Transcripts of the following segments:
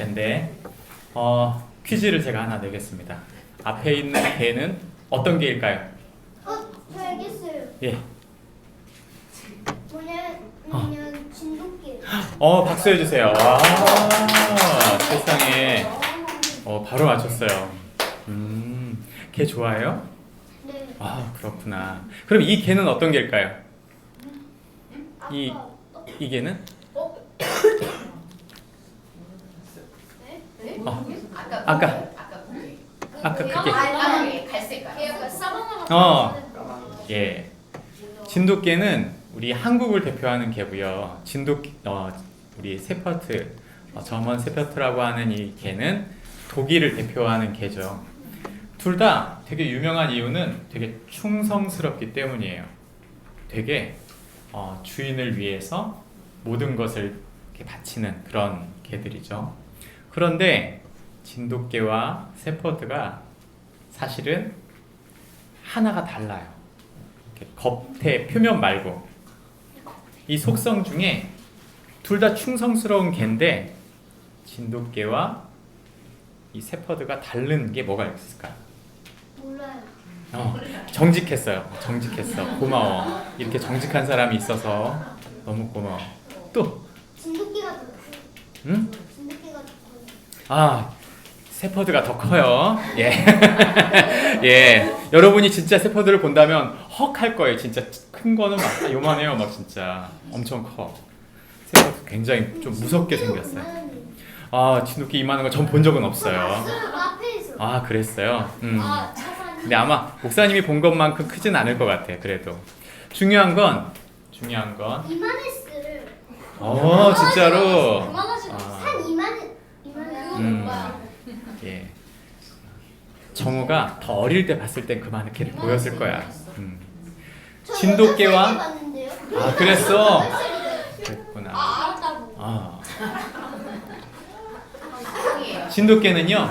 텐데 퀴즈를 제가 하나 내겠습니다. 앞에 있는 개는 어떤 개일까요? 저 알겠어요. 예. 뭐냐면 진돗개. 박수 해주세요. 와, 세상에. 바로 맞췄어요. 개 좋아해요? 네. 아, 그렇구나. 그럼 이 개는 어떤 개일까요? 이 개는? 네? 아까 그게. 갈색깔. 약간 사바나 예. 진돗개는 우리 한국을 대표하는 개고요. 우리 세퍼트, 저먼 세퍼트라고 하는 이 개는 독일을 대표하는 개죠. 둘 다 되게 유명한 이유는 되게 충성스럽기 때문이에요. 되게 주인을 위해서 모든 것을 이렇게 바치는 그런 개들이죠. 그런데 진돗개와 세퍼드가 사실은 하나가 달라요. 겉의 표면 말고 이 속성 중에 둘 다 충성스러운 개인데 진돗개와 이 세퍼드가 다른 게 뭐가 있을까요? 몰라요. 정직했어요. 정직했어. 고마워. 이렇게 정직한 사람이 있어서 너무 고마워. 또, 진돗개가 더 커요. 응? 진돗개가 더 커요. 세퍼드가 더 커요. 예. 예. 여러분이 진짜 세퍼드를 본다면 헉 할 거예요. 진짜 큰 거는 막 요만해요. 막 진짜 엄청 커. 세퍼드 굉장히 좀 무섭게 생겼어요. 진돗개 이만한 거 전 본 적은 없어요. 앞에서. 그랬어요. 차산이. 근데 아마 목사님이 본 것만큼 크진 않을 것 같아요. 그래도 중요한 건 이만했어요. 진짜로. 산 이만해. 예. 정우가 더 어릴 때 봤을 땐 그만하게 보였을 거야. 저 진돗개와- 8살 때 봤는데요. 그랬어. 8살이래요. 그랬구나. 알았다고. 진돗개는요,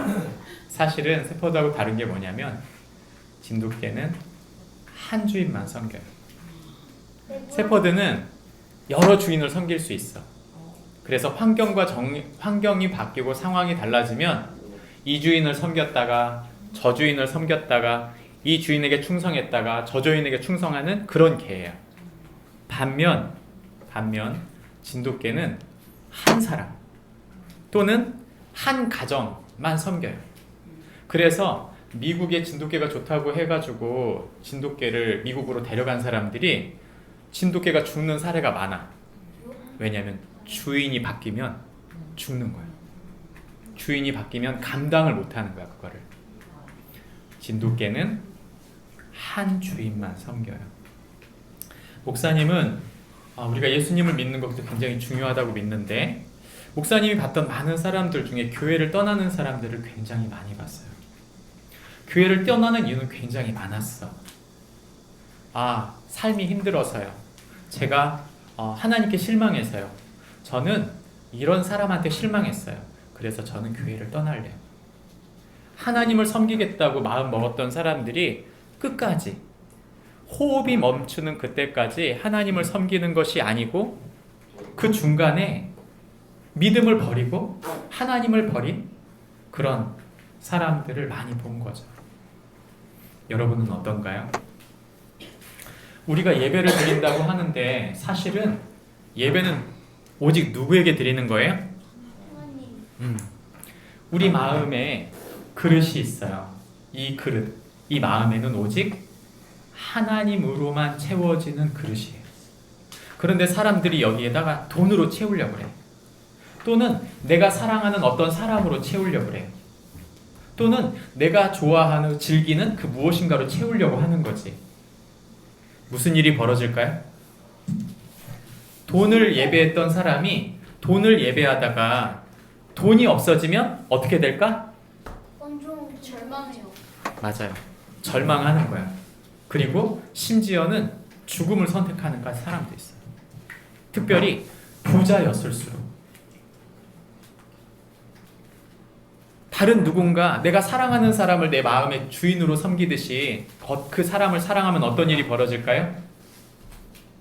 사실은 세퍼드하고 다른 게 뭐냐면 진돗개는 한 주인만 섬겨요. 세퍼드는 여러 주인을 섬길 수 있어. 그래서 환경이 바뀌고 상황이 달라지면 이 주인을 섬겼다가 저 주인을 섬겼다가 이 주인에게 충성했다가 저 주인에게 충성하는 그런 개예요. 반면 진돗개는 한 사람 또는 한 가정만 섬겨요. 그래서 미국에 진돗개가 좋다고 해가지고 진돗개를 미국으로 데려간 사람들이 진돗개가 죽는 사례가 많아. 왜냐하면 주인이 바뀌면 죽는 거예요. 주인이 바뀌면 감당을 못하는 거야, 그거를. 진돗개는 한 주인만 섬겨요. 목사님은 우리가 예수님을 믿는 것도 굉장히 중요하다고 믿는데 목사님이 봤던 많은 사람들 중에 교회를 떠나는 사람들을 굉장히 많이 봤어요. 교회를 떠나는 이유는 굉장히 많았어. 삶이 힘들어서요. 제가 하나님께 실망해서요. 저는 이런 사람한테 실망했어요. 그래서 저는 교회를 떠날래요. 하나님을 섬기겠다고 마음 먹었던 사람들이 끝까지 호흡이 멈추는 그때까지 하나님을 섬기는 것이 아니고 그 중간에 믿음을 버리고 하나님을 버린 그런 사람들을 많이 본 거죠. 여러분은 어떤가요? 우리가 예배를 드린다고 하는데 사실은 예배는 오직 누구에게 드리는 거예요? 하나님. 우리 마음에 그릇이 있어요. 이 그릇, 이 마음에는 오직 하나님으로만 채워지는 그릇이에요. 그런데 사람들이 여기에다가 돈으로 채우려고 그래요. 또는 내가 사랑하는 어떤 사람으로 채우려고 그래요. 또는 내가 좋아하는, 즐기는 그 무엇인가로 채우려고 하는 거지. 무슨 일이 벌어질까요? 돈을 예배했던 사람이 돈을 예배하다가 돈이 없어지면 어떻게 될까? 완전 절망해요. 맞아요. 절망하는 거야. 그리고 심지어는 죽음을 선택하는 사람도 있어요. 특별히 부자였을수록. 다른 누군가 내가 사랑하는 사람을 내 마음의 주인으로 섬기듯이 그 사람을 사랑하면 어떤 일이 벌어질까요?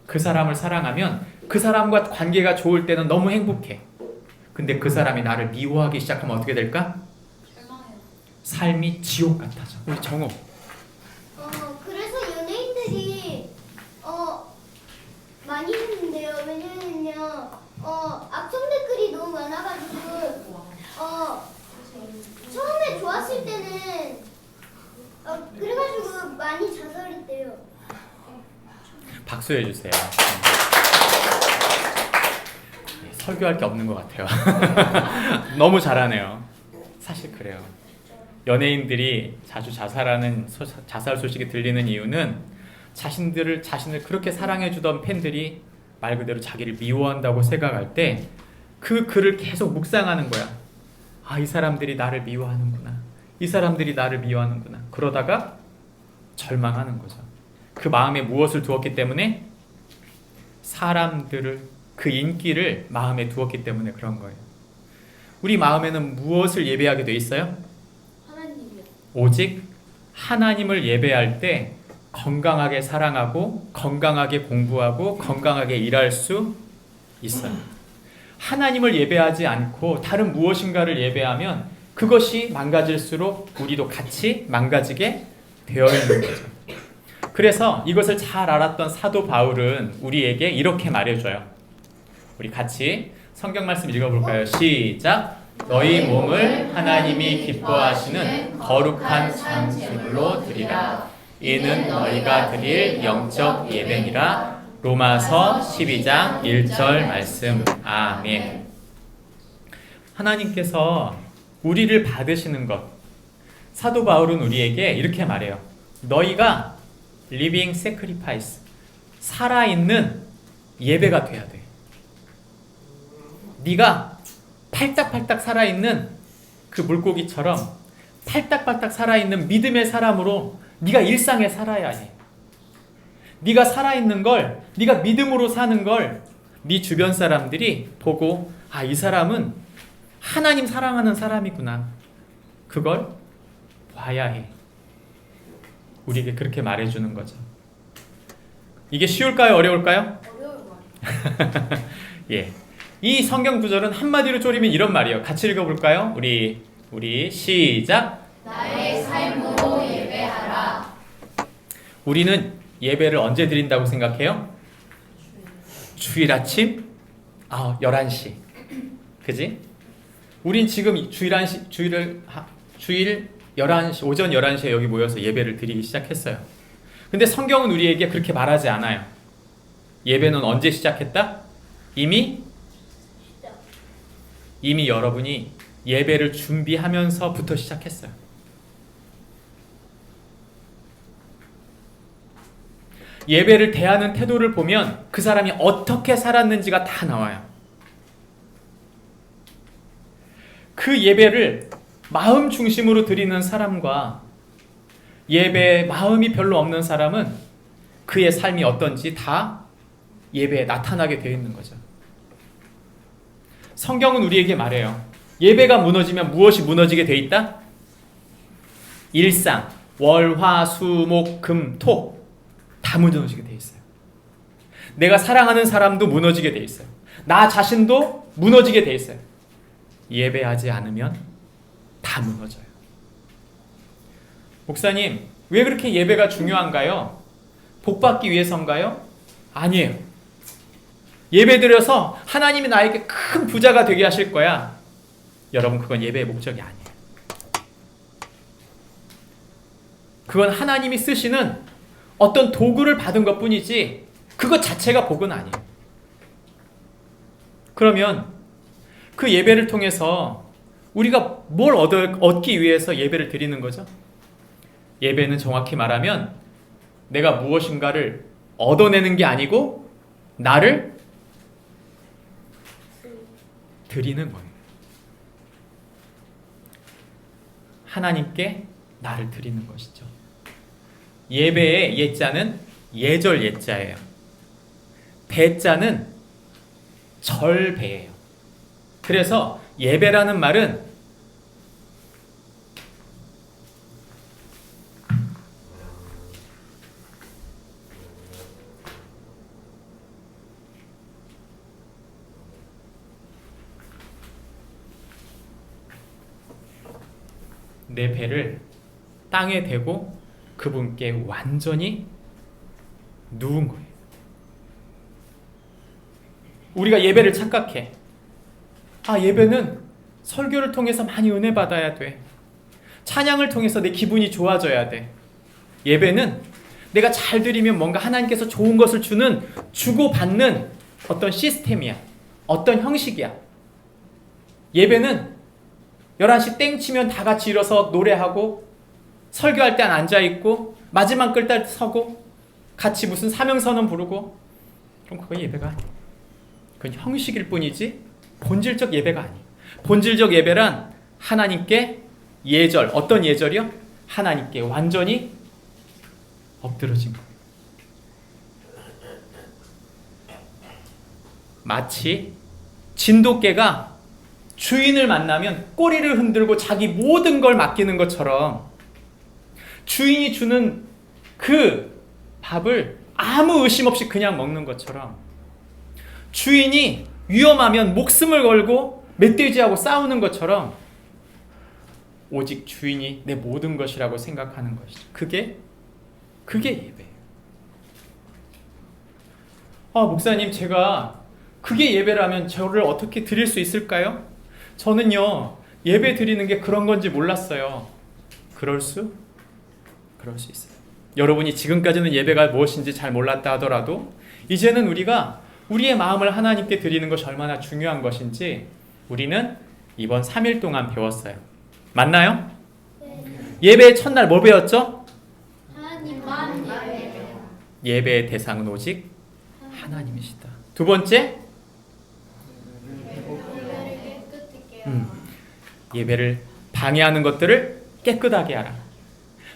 그 사람을 사랑하면 그 사람과 관계가 좋을 때는 너무 행복해. 근데 그 사람이 나를 미워하기 시작하면 어떻게 될까? 절망해요. 삶이 지옥 같아져. 우리 정호. 그래서 연예인들이 많이 했는데요. 왜냐면요, 악성 댓글이 너무 많아가지고 처음에 좋았을 때는 그래가지고 많이 자살했대요. 박수해 주세요. 네, 설교할 게 없는 것 같아요. 너무 잘하네요. 사실 그래요. 연예인들이 자주 자살하는 자살 소식이 들리는 이유는 자신을 그렇게 사랑해주던 팬들이 말 그대로 자기를 미워한다고 생각할 때 그 글을 계속 묵상하는 거야. 아, 이 사람들이 나를 미워하는구나. 이 사람들이 나를 미워하는구나. 그러다가 절망하는 거죠. 그 마음에 무엇을 두었기 때문에? 사람들을, 그 인기를 마음에 두었기 때문에 그런 거예요. 우리 마음에는 무엇을 예배하게 돼 있어요? 하나님이요. 오직 하나님을 예배할 때 건강하게 사랑하고 건강하게 공부하고 건강하게 일할 수 있어요. 하나님을 예배하지 않고 다른 무엇인가를 예배하면 그것이 망가질수록 우리도 같이 망가지게 되어 있는 거죠. 그래서 이것을 잘 알았던 사도 바울은 우리에게 이렇게 말해줘요. 우리 같이 성경 말씀 읽어볼까요? 시작! 너희 몸을 하나님이 기뻐하시는 거룩한 장제물로 드리라. 이는 너희가 드릴 영적 예배니라. 로마서 12장 1절 말씀. 아멘. 하나님께서 우리를 받으시는 것, 사도 바울은 우리에게 이렇게 말해요. 너희가 living sacrifice, 살아있는 예배가 돼야 돼. 네가 팔딱팔딱 살아있는 그 물고기처럼 팔딱팔딱 살아있는 믿음의 사람으로 네가 일상에 살아야 해. 네가 살아있는 걸, 네가 믿음으로 사는 걸 네 주변 사람들이 보고 아, 이 사람은 하나님 사랑하는 사람이구나. 그걸 봐야 해. 우리에게 그렇게 말해주는 거죠. 이게 쉬울까요? 어려울까요? 어려울 것 같아요. 예. 이 성경 구절은 한마디로 쪼리면 이런 말이에요. 같이 읽어볼까요? 우리 시작. 나의 삶으로 예배하라. 우리는 예배를 언제 드린다고 생각해요? 주일 아침 11시. 그지? 우린 지금 주일 11시, 오전 11시에 여기 모여서 예배를 드리기 시작했어요. 근데 성경은 우리에게 그렇게 말하지 않아요. 예배는 언제 시작했다? 이미 여러분이 예배를 준비하면서부터 시작했어요. 예배를 대하는 태도를 보면 그 사람이 어떻게 살았는지가 다 나와요. 그 예배를 마음 중심으로 드리는 사람과 예배에 마음이 별로 없는 사람은 그의 삶이 어떤지 다 예배에 나타나게 되어 있는 거죠. 성경은 우리에게 말해요. 예배가 무너지면 무엇이 무너지게 돼 있다? 일상, 월, 화, 수, 목, 금, 토 다 무너지게 돼 있어요. 내가 사랑하는 사람도 무너지게 돼 있어요. 나 자신도 무너지게 돼 있어요. 예배하지 않으면 다 무너져요. 목사님, 왜 그렇게 예배가 중요한가요? 복 받기 위해서인가요? 아니에요. 예배 드려서 하나님이 나에게 큰 부자가 되게 하실 거야. 여러분, 그건 예배의 목적이 아니에요. 그건 하나님이 쓰시는 어떤 도구를 받은 것 뿐이지 그것 자체가 복은 아니에요. 그러면 그 예배를 통해서 우리가 뭘 얻기 위해서 예배를 드리는 거죠? 예배는 정확히 말하면 내가 무엇인가를 얻어내는 게 아니고 나를 드리는 거예요. 하나님께 나를 드리는 것이죠. 예배의 예자는 예절 예자예요. 배자는 절배예요. 그래서 예배라는 말은 내 배를 땅에 대고 그분께 완전히 누운 거예요. 우리가 예배를 착각해. 예배는 설교를 통해서 많이 은혜 받아야 돼. 찬양을 통해서 내 기분이 좋아져야 돼. 예배는 내가 잘 드리면 뭔가 하나님께서 좋은 것을 주고받는 어떤 시스템이야. 어떤 형식이야. 예배는 11시 땡 치면 다 같이 일어서 노래하고 설교할 때 앉아있고 마지막 글때 서고 같이 무슨 사명선언 부르고, 그럼 그거 예배가 아니야. 그건 형식일 뿐이지 본질적 예배가 아니야. 본질적 예배란 하나님께 예절, 어떤 예절이요? 하나님께 완전히 엎드러진 거예요. 마치 진돗개가 주인을 만나면 꼬리를 흔들고 자기 모든 걸 맡기는 것처럼 주인이 주는 그 밥을 아무 의심 없이 그냥 먹는 것처럼, 주인이 위험하면 목숨을 걸고 멧돼지하고 싸우는 것처럼 오직 주인이 내 모든 것이라고 생각하는 것이죠. 그게 예배예요. 목사님, 제가 그게 예배라면 저를 어떻게 드릴 수 있을까요? 저는요, 예배 드리는 게 그런 건지 몰랐어요. 그럴 수 있어요. 여러분이 지금까지는 예배가 무엇인지 잘 몰랐다 하더라도 이제는 우리가 우리의 마음을 하나님께 드리는 것이 얼마나 중요한 것인지 우리는 이번 3일 동안 배웠어요. 맞나요? 예배의 첫날 뭐 배웠죠? 하나님만 예배해요. 예배의 대상은 오직 하나님이시다. 두 번째, 예배를 깨끗하게 해요. 예배를 방해하는 것들을 깨끗하게 하라.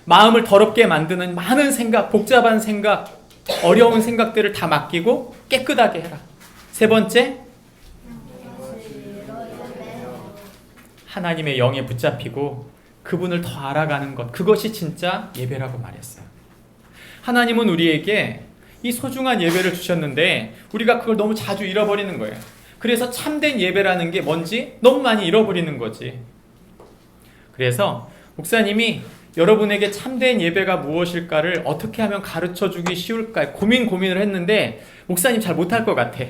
마음을 더럽게 만드는 많은 생각, 복잡한 생각, 어려운 생각들을 다 맡기고 깨끗하게 해라. 세 번째, 하나님의 영에 붙잡히고 그분을 더 알아가는 것, 그것이 진짜 예배라고 말했어요. 하나님은 우리에게 이 소중한 예배를 주셨는데 우리가 그걸 너무 자주 잃어버리는 거예요. 그래서 참된 예배라는 게 뭔지 너무 많이 잃어버리는 거지. 그래서 목사님이 여러분에게 참된 예배가 무엇일까를 어떻게 하면 가르쳐주기 쉬울까 고민을 했는데 목사님 잘 못할 것 같아.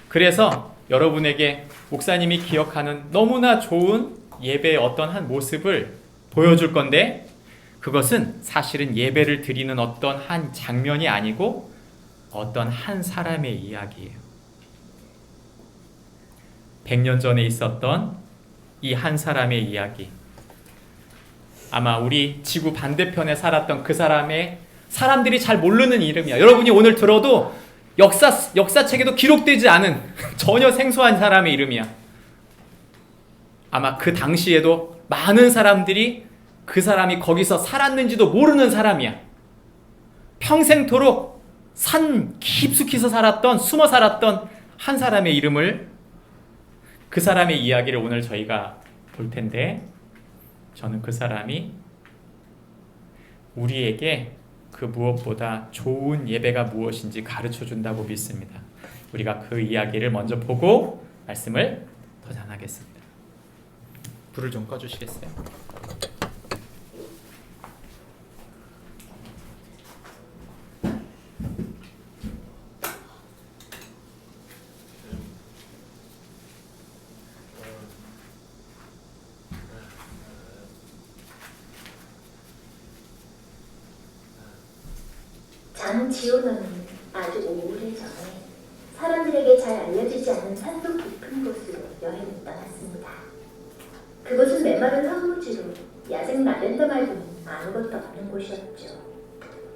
그래서 여러분에게 목사님이 기억하는 너무나 좋은 예배의 어떤 한 모습을 보여줄 건데, 그것은 사실은 예배를 드리는 어떤 한 장면이 아니고 어떤 한 사람의 이야기예요. 100년 전에 있었던 이 한 사람의 이야기. 아마 우리 지구 반대편에 살았던 그 사람들이 잘 모르는 이름이야. 여러분이 오늘 들어도 역사책에도 기록되지 않은 전혀 생소한 사람의 이름이야. 아마 그 당시에도 많은 사람들이 그 사람이 거기서 살았는지도 모르는 사람이야. 평생토록 산 깊숙이서 숨어 살았던 한 사람의 이름을, 그 사람의 이야기를 오늘 저희가 볼 텐데, 저는 그 사람이 우리에게 그 무엇보다 좋은 예배가 무엇인지 가르쳐 준다고 믿습니다. 우리가 그 이야기를 먼저 보고 말씀을 더 전하겠습니다. 불을 좀 꺼주시겠어요? 장지호는 아주 오래전에 사람들에게 잘 알려지지 않은 산속 깊은 곳으로 여행을 떠났습니다. 그곳은 메마른 황무지로 야생 라벤더 말고는 아무것도 없는 곳이었죠.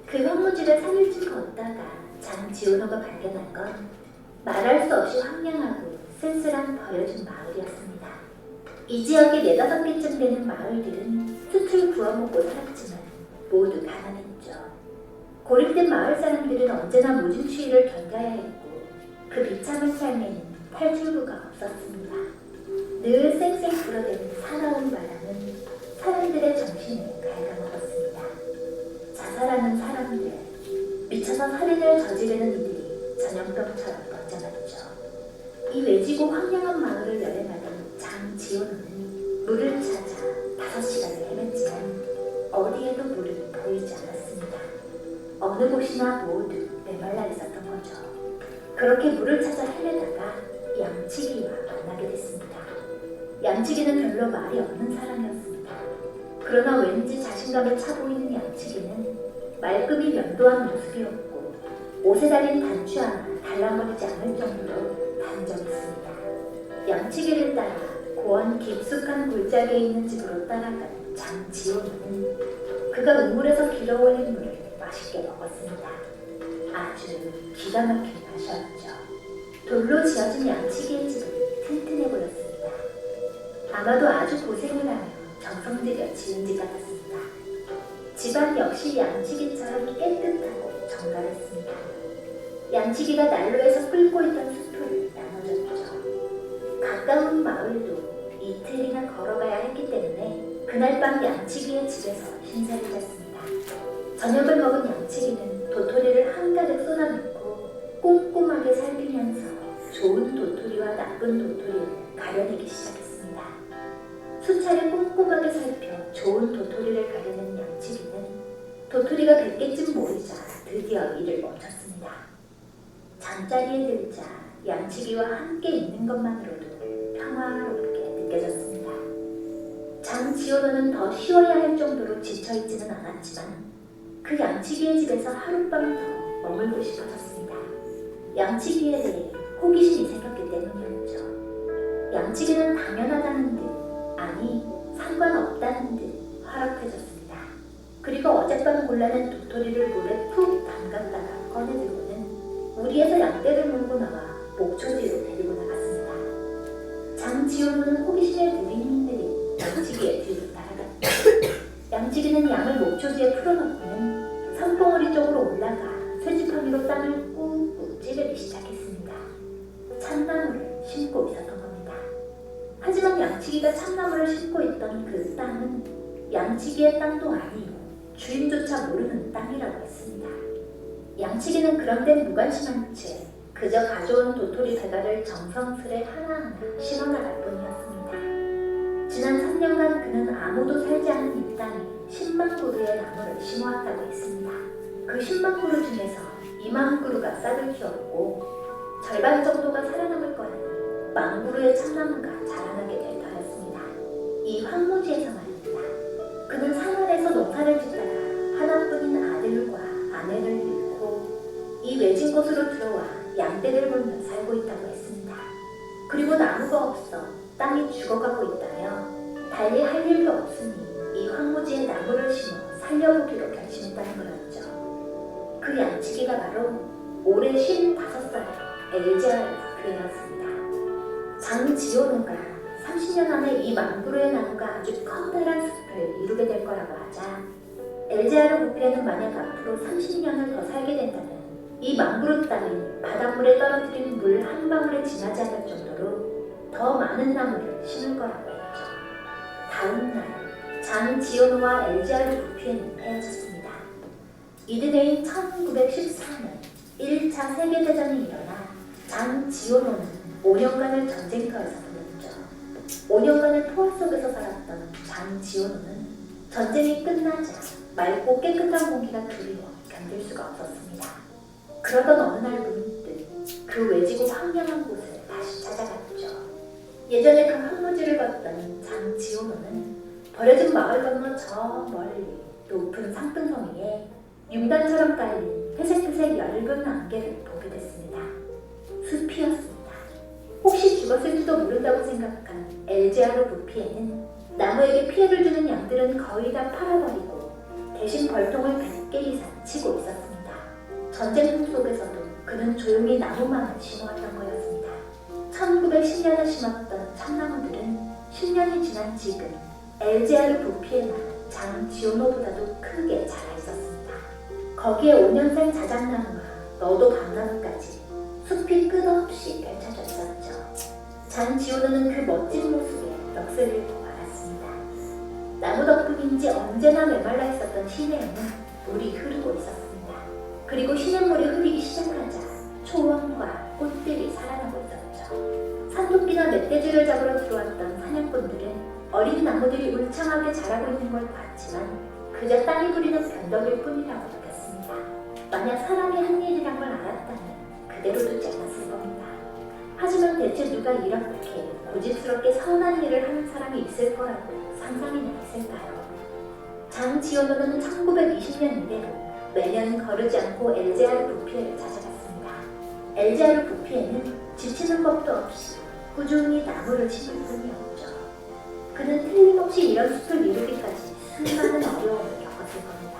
그 황무지를 3일쯤 걷다가 장지호너가 발견한 건 말할 수 없이 황량하고 쓸쓸한 버려진 마을이었습니다. 이 지역의 4-5개쯤 되는 마을들은 수출 구워먹고 살았지만 모두 가난했죠. 고립된 마을 사람들은 언제나 모진 추위를 견뎌야 했고 그 비참한 삶에는 탈출구가 없었습니다. 늘 쌩쌩 불어대는 사나운 바람은 사람들의 정신을 갉아먹었습니다. 자살하는 사람들, 미쳐서 살인을 저지르는 이들이 전염병처럼 번져났죠. 이 외지고 황량한 마을을 여행하던 장지호는 물을 찾아 5시간 어느 곳이나 모두 메말라 있었던 거죠. 그렇게 물을 찾아 헤매다가 양치기와 만나게 됐습니다. 양치기는 별로 말이 없는 사람이었습니다. 그러나 왠지 자신감에 차 보이는 양치기는 말끔히 면도한 모습이었고 옷에 달린 단추 하나 달라버리지 않을 정도로 단정했습니다. 양치기를 따라 고원 깊숙한 골짜기에 있는 집으로 따라간 장지호는 그가 우물에서 길어올린 물을 맛있게 먹었습니다. 아주 기가 막힌 맛이었죠. 돌로 지어진 양치기의 집은 튼튼해 보였습니다. 아마도 아주 고생을 하며 정성 들여 지은 집 같았습니다. 집안 역시 양치기처럼 깨끗하고 정갈했습니다. 양치기가 난로에서 끓고 있던 수표를 나눠줬죠. 가까운 마을도 이틀이나 걸어가야 했기 때문에 그날 밤 양치기의 집에서 신세를 졌습니다. 저녁을 먹은 양치기는 도토리를 한가득 쏟아놓고 꼼꼼하게 살피면서 좋은 도토리와 나쁜 도토리를 가려내기 시작했습니다. 수차례 꼼꼼하게 살펴 좋은 도토리를 가려낸 양치기는 도토리가 100개쯤 모이자 드디어 일을 멈췄습니다. 잠자리에 들자 양치기와 함께 있는 것만으로도 평화롭게 느껴졌습니다. 장지호는 더 쉬어야 할 정도로 지쳐있지는 않았지만 그 양치기의 집에서 하룻밤 더 머물고 싶어졌습니다. 양치기에 대해 호기심이 생겼기 때문이었죠. 양치기는 당연하다는 듯, 아니 상관없다는 듯 화답해졌습니다. 그리고 어젯밤 골라낸 도토리를 물에 푹 담갔다가 꺼내들고는 우리에서 양떼를 물고 나와 목초지로 데리고 나갔습니다. 장지호는 호기심에 느릿느릿 양치기의 뒤로 따라갔다. 양치기는 양을 목초지에 풀어놓고는 산봉우리 쪽으로 올라가 쇠지팡이로 땅을 꾹꾹 찌르기 시작했습니다. 참나무를 심고 있었던 겁니다. 하지만 양치기가 참나무를 심고 있던 그 땅은 양치기의 땅도 아니고 주인조차 모르는 땅이라고 했습니다. 양치기는 그런 데는 무관심한 채 그저 가져온 도토리 대가를 정성스레 하나하나 심어나갈 뿐이었습니다. 지난 3년간 그는 아무도 살지 않은 이 땅에 10만 그루의 나무를 심어왔다고 했습니다. 그 10만 그루 중에서 2만 그루가 싹을 틔웠고 절반 정도가 살아남을 거라니 만그루의 참나무가 자라나게 될 터였습니다. 이 황무지에서 말입니다. 그는 산안에서 농사를 짓다가 하나뿐인 아들과 아내를 잃고 이 외진 곳으로 들어와 양떼를 몰며 살고 있다고 했습니다. 그리고 나무가 없어 땅이 죽어가고 있다며 달리 할 일도 없으니 이 황무지에 나무를 심어 살려보기로 결심했다는 거였죠. 그 양치기가 바로 올해 55살의 엘제아의 부인이었습니다. 장지호노가 30년 안에 이 만그루의 나무가 아주 커다란 숲을 이루게 될 거라고 하자 엘제아르 부피에는 만약 앞으로 30년을 더 살게 된다면 이 망그루 땅이 바닷물에 떨어뜨린 물 한 방울에 지나지 않을 정도로 더 많은 나무를 심을 거라고 했죠. 다음 날 장지호노와 엘제아르 부피에는 헤어졌습니다. 이듬해인 1914년 1차 세계대전이 일어나 장지호노는 5년간을 전쟁터에서 보냈죠. 5년간을 포화 속에서 살았던 장지호노는 전쟁이 끝나자 맑고 깨끗한 공기가 그리워 견딜 수가 없었습니다. 그러던 어느 날 문득 그 외지고 황량한 곳을 다시 찾아갔죠. 예전에 그 황무지를 걷던 장지호노는 버려진 마을 건너 저 멀리 높은 상등성 위에 융단처럼 깔린 회색회색 얇은 안개를 보게 됐습니다. 숲이었습니다. 혹시 죽었을지도 모른다고 생각한 엘제아르 부피에는 나무에게 피해를 주는 양들은 거의 다 팔아버리고 대신 벌통을 100개 이상 치고 있었습니다. 전쟁통 속에서도 그는 조용히 나무만을 심어왔던 거였습니다. 1910년에 심었던 참나무들은 10년이 지난 지금 엘제아르 부피에나 장지호노보다도 크게 자라 있었습니다. 거기에 5년생 자작나무와 너도 밤나무까지 숲이 끝없이 펼쳐져 있었죠. 장지호노는 그 멋진 모습에 넋을 잃고 말았습니다. 나무 덕분인지 언제나 메말라 있었던 시내에는 물이 흐르고 있었습니다. 그리고 시냇물이 흐르기 시작하자 초원과 꽃들이 살아나고 있었죠. 산토끼나 멧돼지를 잡으러 들어왔던 사냥꾼들은 어린 나무들이 울창하게 자라고 있는 걸 봤지만 그저 땅이 부리는 변덕일 뿐이라고 느꼈습니다. 만약 사람이 한 일이란 걸 알았다면 그대로 두지 않았을 겁니다. 하지만 대체 누가 이렇게 고집스럽게 선한 일을 하는 사람이 있을 거라고 상상이나 했을까요? 장지원호는 1920년 이래로 매년 거르지 않고 엘제아르 부피에를 찾아갔습니다. 엘제아르 부피에는 지치는 법도 없이 꾸준히 나무를 심을 뿐이었죠. 그는 틀림없이 이런 숲을 이루기까지 수많은 어려움을 겪었을 겁니다.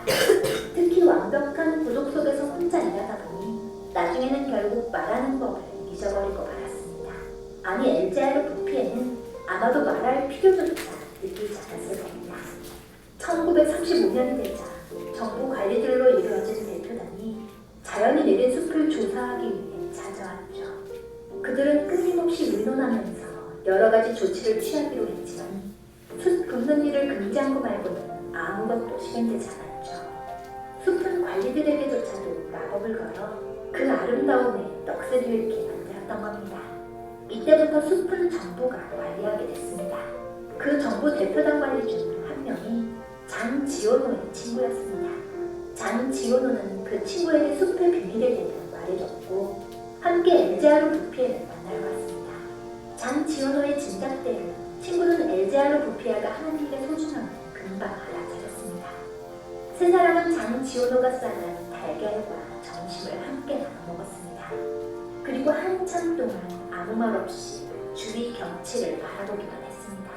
특히 완벽한 부족 속에서 혼자 일하다 보니 나중에는 결국 말하는 법을 잊어버리고 말았습니다. 아니 엘제아르 부피에는 아마도 말할 필요조차 느끼지 않았을 겁니다. 1935년이 되자 정부 관리들로 이루어진 대표단이 자연이 내린 숲을 조사하기 위해 찾아왔죠. 그들은 끊임없이 의논하면서 여러 가지 조치를 취하기로 했지만 숲 굽는 일을 금지한 거 말고는 아무것도 실행되지 않았죠. 숲은 관리들에게조차도 마법을 걸어 그 아름다움에 넋을 잃게 만들었던 겁니다. 이때부터 숲은 정부가 관리하게 됐습니다. 그 정부 대표단 관리 중 한 명이 장지원호의 친구였습니다. 장지원호는 그 친구에게 숲의 비밀에 대해 말해줬고 함께 엘제아르 부피에를 만나러 갔습니다. 장지원호의 짐작대로 친구는 엘제아르 부피아가 하는 일의 소중함을 금방 알아차렸습니다. 세 사람은 장지원호가 싸는 달걀과 점심을 함께 나눠 먹었습니다. 그리고 한참 동안 아무 말 없이 주위 경치를 바라보기만 했습니다.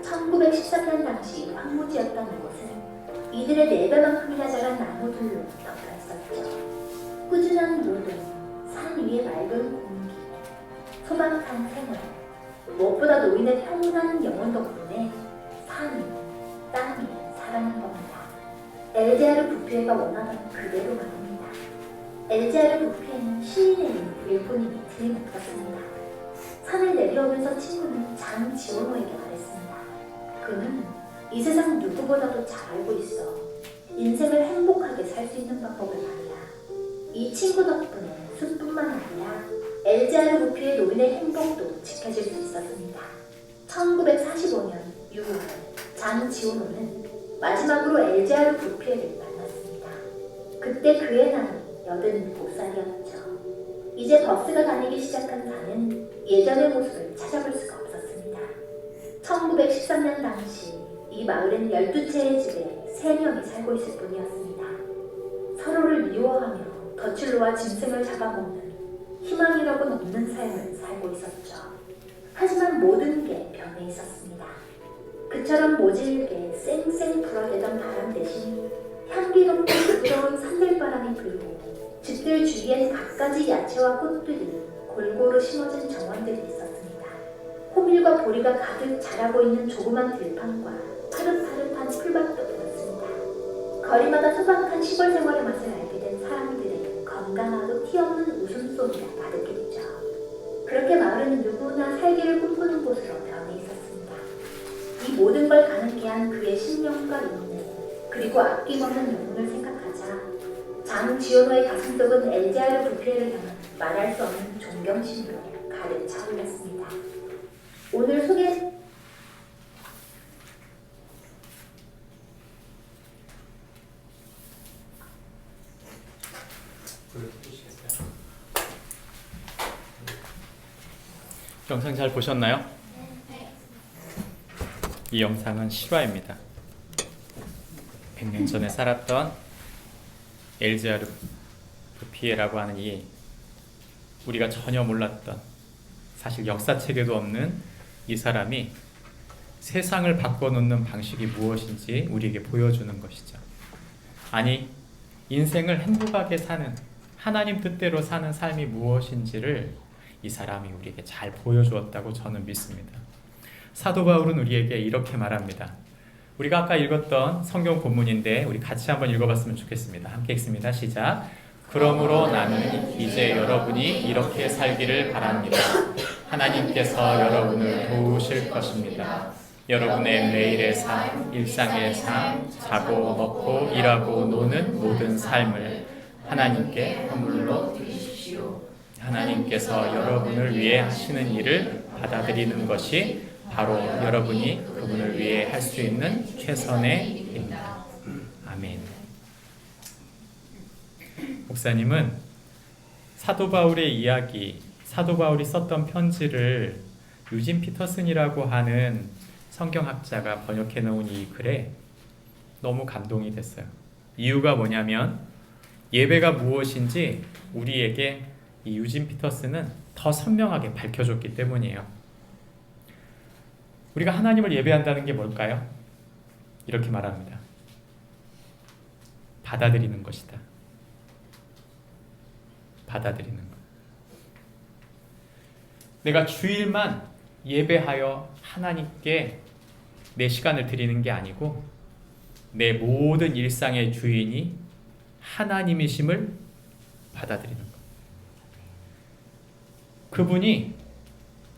1913년 당시 황무지였던 이곳은 이들의 4배만큼이나 자란 나무들로 덮여 있었죠. 꾸준한 노동, 산 위의 맑은 공기, 소박한 생활, 무엇보다 노인의 평온한 영혼 덕분에 산이, 땅이 살아난 겁니다. 엘제아르 부피에가 원하던 그대로 말입니다. 엘제아르 부피에는 시인의 일꾼임이 틀림없었습니다. 산을 내려오면서 친구는 장지원호에게 말했습니다. 그는 이 세상 누구보다도 잘 알고 있어. 인생을 행복하게 살 수 있는 방법을 말이야. 이 친구 덕분에 숲뿐만 아니라 엘제아르 부피의 노인의 행복도 지켜질 수 있었습니다. 1945년 6월 장지원호는 마지막으로 엘제아르 부피에를 만났습니다. 그때 그의 나이 87살이었죠. 이제 버스가 다니기 시작한 산은 예전의 모습을 찾아볼 수가 없었습니다. 1913년 당시 이 마을엔 12채의 집에 3명이 살고 있을 뿐이었습니다. 서로를 미워하며 덫을 짐승을 잡아먹는 희망이라고는 없는 삶을 살고 있었죠. 하지만 모든 게 변해 있었습니다. 그처럼 모질게 쌩쌩 불어대던 바람 대신 향기롭고 부드러운 산들바람이 불고 집들 주위엔 갖가지 야채와 꽃들이 골고루 심어진 정원들이 있었습니다. 호밀과 보리가 가득 자라고 있는 조그만 들판과 파릇파릇한 풀밭도 보였습니다. 거리마다 소박한 시골 생활의 맛을 알게 된 사람들의 건강하고 티없는 웃음소리가 가득했죠. 그렇게 마을은 누구나 살기를 꿈꾸는 곳으로 변해 있었습니다. 이 모든 걸 가능케 한 그의 신념과 인내, 그리고 아낌없는 영혼을 생각하자 장지원호의 가슴속은 엘제아르 부피에를 향한 말할 수 없는 존경심으로 가득 차올랐습니다. 오늘 소개 영상 잘 보셨나요? 이 영상은 실화입니다. 100년 전에 살았던 엘제아르 부피에라고 하는 이 우리가 전혀 몰랐던 사실 역사책에도 없는 이 사람이 세상을 바꿔놓는 방식이 무엇인지 우리에게 보여주는 것이죠. 아니, 인생을 행복하게 사는 하나님 뜻대로 사는 삶이 무엇인지를 이 사람이 우리에게 잘 보여주었다고 저는 믿습니다. 사도 바울은 우리에게 이렇게 말합니다. 우리가 아까 읽었던 성경 본문인데 우리 같이 한번 읽어봤으면 좋겠습니다. 함께 읽습니다. 시작. 그러므로 나는 이제 여러분이 이렇게 살기를 바랍니다. 하나님께서 여러분을 도우실 것입니다. 여러분의 매일의 삶, 일상의 삶, 자고 먹고 일하고 노는 모든 삶을 하나님께 헌물로 드리십시오. 하나님께서 여러분을 위해 하시는 일을 받아들이는 것이 바로 여러분이 그분을 위해 할 수 있는 최선의 일입니다. 아멘. 목사님은 사도 바울의 이야기, 사도 바울이 썼던 편지를 유진 피터슨이라고 하는 성경학자가 번역해 놓은 이 글에 너무 감동이 됐어요. 이유가 뭐냐면 예배가 무엇인지 우리에게 이 유진 피터슨은 더 선명하게 밝혀줬기 때문이에요. 우리가 하나님을 예배한다는 게 뭘까요? 이렇게 말합니다. 받아들이는 것이다. 받아들이는 것. 내가 주일만 예배하여 하나님께 내 시간을 드리는 게 아니고 내 모든 일상의 주인이 하나님이심을 받아들이는 것. 그분이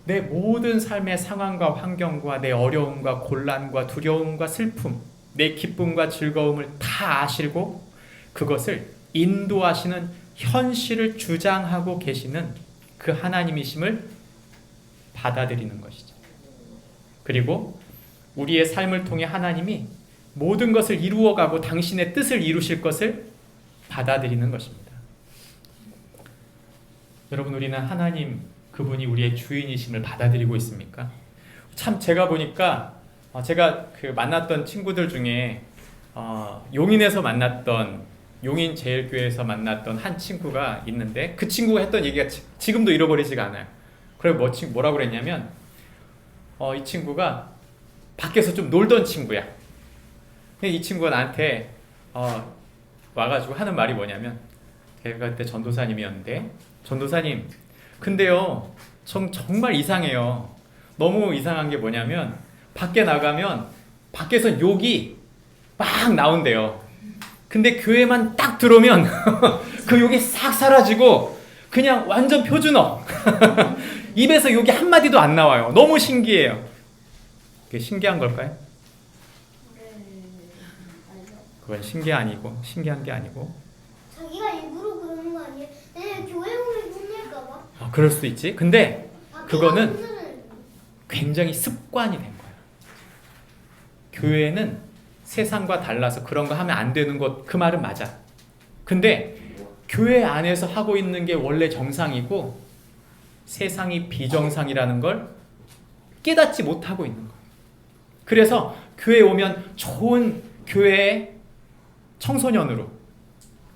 내 모든 삶의 상황과 환경과 내 어려움과 곤란과 두려움과 슬픔, 내 기쁨과 즐거움을 다 아시고 그것을 인도하시는 현실을 주장하고 계시는 그 하나님이심을 받아들이는 것이죠. 그리고 우리의 삶을 통해 하나님이 모든 것을 이루어가고 당신의 뜻을 이루실 것을 받아들이는 것입니다. 여러분, 우리는 하나님 그분이 우리의 주인이심을 받아들이고 있습니까? 참 제가 보니까 제가 만났던 친구들 중에 용인에서 만났던 용인 제일교회에서 만났던 한 친구가 있는데 그 친구가 했던 얘기가 지금도 잃어버리지가 않아요. 그래 뭐라고 그랬냐면 이 친구가 밖에서 좀 놀던 친구야. 근데 이 친구가 나한테 와가지고 하는 말이 뭐냐면 걔가 그때 전도사님이었는데 전도사님 근데요 정말 이상해요. 너무 이상한 게 뭐냐면 밖에 나가면 밖에서 욕이 막 나온대요. 근데 교회만 딱 들어오면 그 욕이 싹 사라지고 그냥 완전 표준어. 입에서 욕이 한마디도 안 나와요. 너무 신기해요. 그게 신기한 걸까요? 그건 신기한 게 아니고 자기가 일부러 그러는 거 아니에요? 네, 교회 오면 혼낼까봐. 그럴 수도 있지. 근데 그거는 굉장히 습관이 된 거야. 교회는 세상과 달라서 그런 거 하면 안 되는 것, 그 말은 맞아. 근데 교회 안에서 하고 있는 게 원래 정상이고 세상이 비정상이라는 걸 깨닫지 못하고 있는 거야. 그래서 교회에 오면 좋은 교회의 청소년으로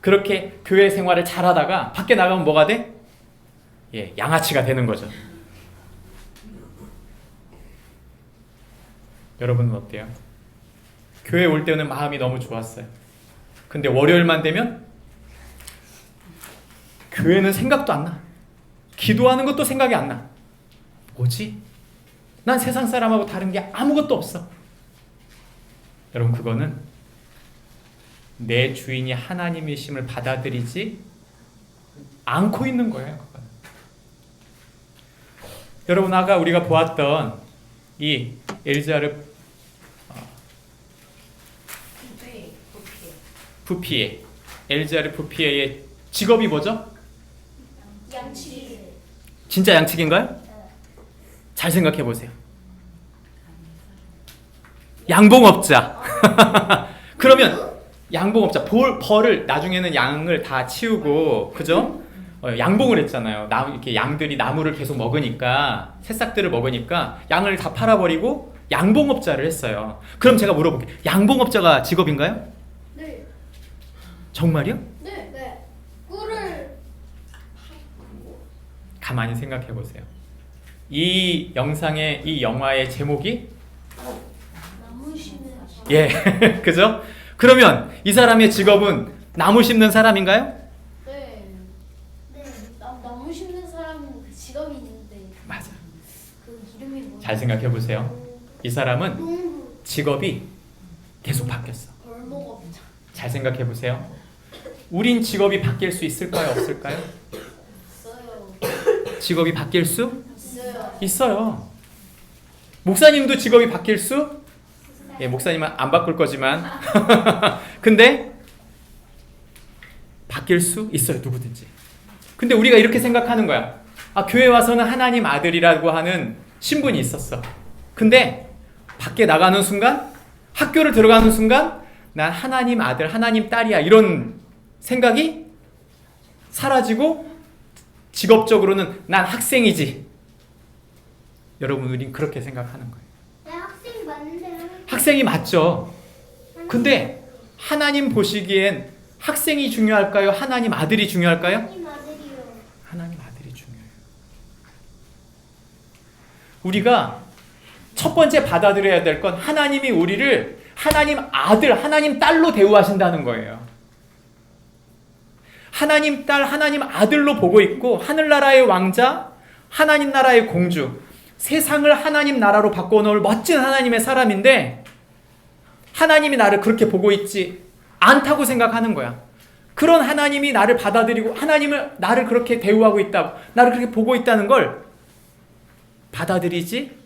그렇게 교회 생활을 잘하다가 밖에 나가면 뭐가 돼? 양아치가 되는 거죠. 여러분은 어때요? 교회 올 때는 마음이 너무 좋았어요. 근데 월요일만 되면 교회는 생각도 안 나. 기도하는 것도 생각이 안 나. 뭐지? 난 세상 사람하고 다른 게 아무것도 없어. 여러분, 그거는 내 주인이 하나님이심을 받아들이지 않고 있는 거예요. 그거는. 여러분, 아까 우리가 보았던 이 엘자르 부피에 엘자르 부피에의 직업이 뭐죠? 양치기. 진짜 양치기인가요? 잘 생각해 보세요. 양봉업자. 그러면 양봉업자 벌을 나중에는 양을 다 치우고 그죠? 양봉을 했잖아요. 이렇게 양들이 나무를 계속 먹으니까 새싹들을 먹으니까 양을 다 팔아버리고 양봉업자를 했어요. 그럼 제가 물어볼게요. 양봉업자가 직업인가요? 네. 정말요? 네. 네. 꿀을 가만히 생각해 보세요. 이 영상의 이 영화의 제목이 나무 심는 그죠? 그러면 이 사람의 직업은 나무 심는 사람인가요? 네. 네. 나무 심는 사람은 그 직업이 있는데 맞아. 그 이름이 뭐죠? 잘 생각해 보세요. 이 사람은 농부. 직업이 계속 바뀌었어. 벌목업자. 잘 생각해 보세요. 우린 직업이 바뀔 수 있을까요? 없을까요? 있어요. 직업이 바뀔 수 있어요. 있어요. 목사님도 직업이 바뀔 수? 목사님은 안 바꿀 거지만 근데 바뀔 수 있어요. 누구든지. 근데 우리가 이렇게 생각하는 거야. 교회 와서는 하나님 아들이라고 하는 신분이 있었어. 근데 밖에 나가는 순간, 학교를 들어가는 순간 난 하나님 아들, 하나님 딸이야. 이런 생각이 사라지고 직업적으로는 난 학생이지. 여러분, 우린 그렇게 생각하는 거예요. 내 학생 맞는데 학생이 맞죠. 근데 하나님 보시기엔 학생이 중요할까요? 하나님 아들이 중요할까요? 하나님 아들이요. 하나님 아들이 중요해요. 우리가 첫 번째 받아들여야 될 건 하나님이 우리를 하나님 아들, 하나님 딸로 대우하신다는 거예요. 하나님 딸, 하나님 아들로 보고 있고 하늘나라의 왕자, 하나님 나라의 공주, 세상을 하나님 나라로 바꿔놓을 멋진 하나님의 사람인데 하나님이 나를 그렇게 보고 있지 않다고 생각하는 거야. 그런 하나님이 나를 받아들이고 하나님을 나를 그렇게 대우하고 있다고, 나를 그렇게 보고 있다는 걸 받아들이지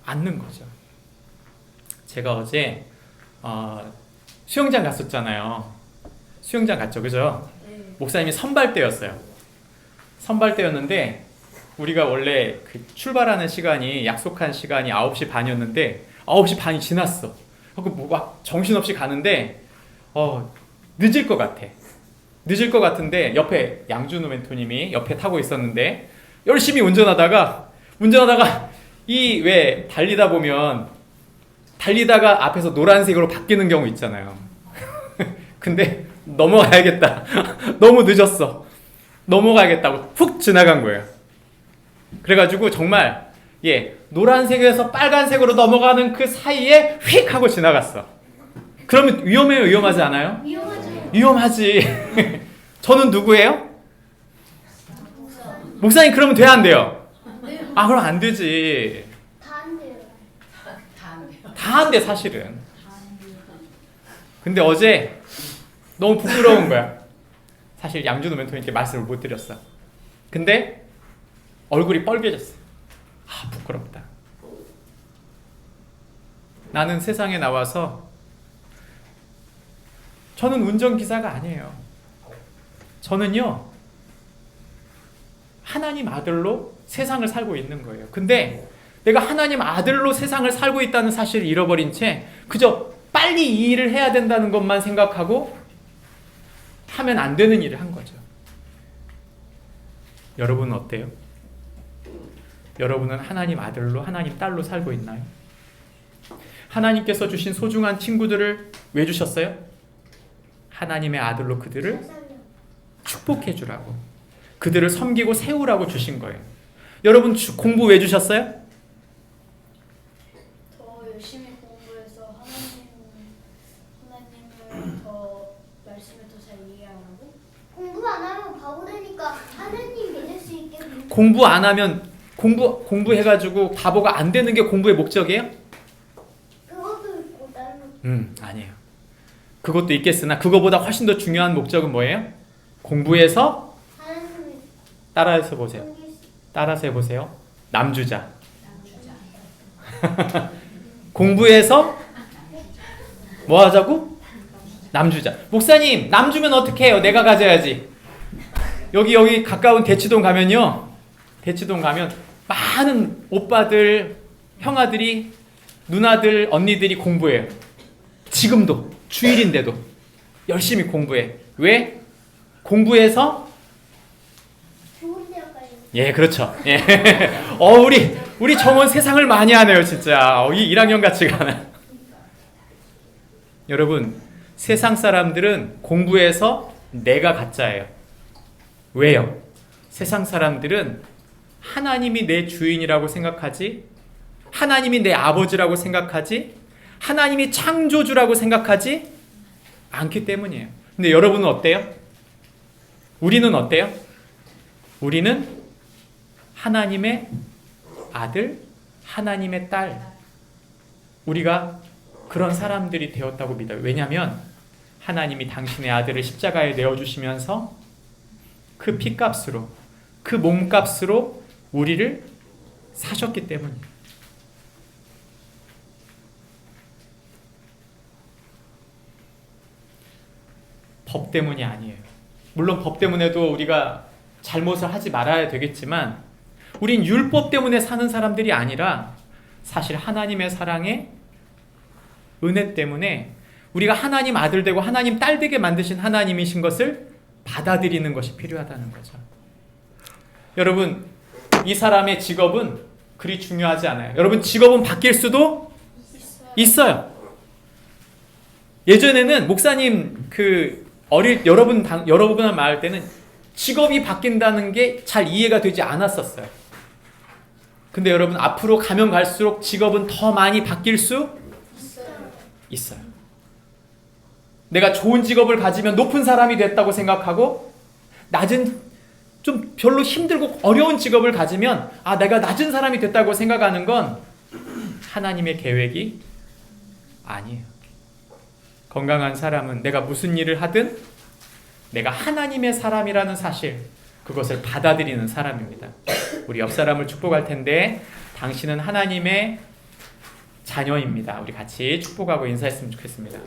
않는 거죠. 제가 어제 수영장 갔었잖아요. 수영장 갔죠, 그죠? 목사님이 선발대였어요. 선발대였는데 우리가 원래 그 출발하는 시간이 약속한 시간이 9시 반이었는데 9시 반이 지났어. 막 정신없이 가는데 늦을 것 같아. 늦을 것 같은데 옆에 양준우 멘토님이 옆에 타고 있었는데 열심히 운전하다가 이 왜 달리다 보면 달리다가 앞에서 노란색으로 바뀌는 경우 있잖아요. 근데 넘어가야겠다. 너무 늦었어. 넘어가야겠다고 훅 지나간 거예요. 그래가지고 정말 노란색에서 빨간색으로 넘어가는 그 사이에 휙 하고 지나갔어. 그러면 위험해요, 위험하지 않아요? 위험하죠. 위험하지. 저는 누구예요? 목사님, 그러면 돼야 안 돼요? 네. 아, 그럼 안 되지. 다 안 돼요. 다 안 돼, 사실은. 근데 어제 너무 부끄러운 거야. 사실 양준호 멘토님께 말씀을 못 드렸어. 근데 얼굴이 빨개졌어. 아, 부끄럽다. 나는 세상에 나와서 저는 운전기사가 아니에요. 저는요, 하나님 아들로 세상을 살고 있는 거예요. 근데 내가 하나님 아들로 세상을 살고 있다는 사실을 잃어버린 채 그저 빨리 이 일을 해야 된다는 것만 생각하고 하면 안 되는 일을 한 거죠. 여러분은 어때요? 여러분은 하나님 아들로, 하나님 딸로 살고 있나요? 하나님께서 주신 소중한 친구들을 왜 주셨어요? 하나님의 아들로 그들을 축복해 주라고, 그들을 섬기고 세우라고 주신 거예요. 여러분 공부 왜 주셨어요? 더 열심히 공부해서 하나님을 더 말씀을 더 잘 이해하고, 공부 안 하면 바보 되니까 하나님 믿을 수 있게 공부 안 하면 공부해가지고 바보가 안 되는 게 공부의 목적이에요? 그것도 있고 따로. 아니에요. 그것도 있겠으나 그거보다 훨씬 더 중요한 목적은 뭐예요? 공부해서 하나님을 따라해서 보세요. 섬길 수 따라서 해보세요. 남주자. 공부해서 뭐 하자고? 남주자. 목사님, 남주면 어떻게 해요? 내가 가져야지. 여기 가까운 대치동 가면요. 대치동 가면 많은 오빠들, 형아들이, 누나들, 언니들이 공부해요. 지금도 주일인데도 열심히 공부해. 왜? 공부해서 좋은 대학 가요. 예, 그렇죠. 예. 우리 정원 세상을 많이 하네요, 진짜. 이 1학년 같지가 않아. 여러분, 세상 사람들은 공부해서 내가 가짜예요. 왜요? 세상 사람들은 하나님이 내 주인이라고 생각하지, 하나님이 내 아버지라고 생각하지, 하나님이 창조주라고 생각하지 않기 때문이에요. 근데 여러분은 어때요? 우리는 어때요? 우리는 하나님의 아들, 하나님의 딸, 우리가 그런 사람들이 되었다고 믿어요. 왜냐하면 하나님이 당신의 아들을 십자가에 내어주시면서 그 피값으로, 그 몸값으로 우리를 사셨기 때문이에요. 법 때문이 아니에요. 물론 법 때문에도 우리가 잘못을 하지 말아야 되겠지만 우린 율법 때문에 사는 사람들이 아니라 사실 하나님의 사랑에 은혜 때문에 우리가 하나님 아들 되고 하나님 딸 되게 만드신 하나님이신 것을 받아들이는 것이 필요하다는 거죠. 여러분, 이 사람의 직업은 그리 중요하지 않아요. 여러분, 직업은 바뀔 수도 있어요. 예전에는 목사님 여러분과 말할 때는 직업이 바뀐다는 게 잘 이해가 되지 않았었어요. 근데 여러분, 앞으로 가면 갈수록 직업은 더 많이 바뀔 수 있어요. 내가 좋은 직업을 가지면 높은 사람이 됐다고 생각하고, 낮은 좀 별로 힘들고 어려운 직업을 가지면 내가 낮은 사람이 됐다고 생각하는 건 하나님의 계획이 아니에요. 건강한 사람은 내가 무슨 일을 하든 내가 하나님의 사람이라는 사실, 그것을 받아들이는 사람입니다. 우리 옆 사람을 축복할 텐데, 당신은 하나님의 자녀입니다. 우리 같이 축복하고 인사했으면 좋겠습니다.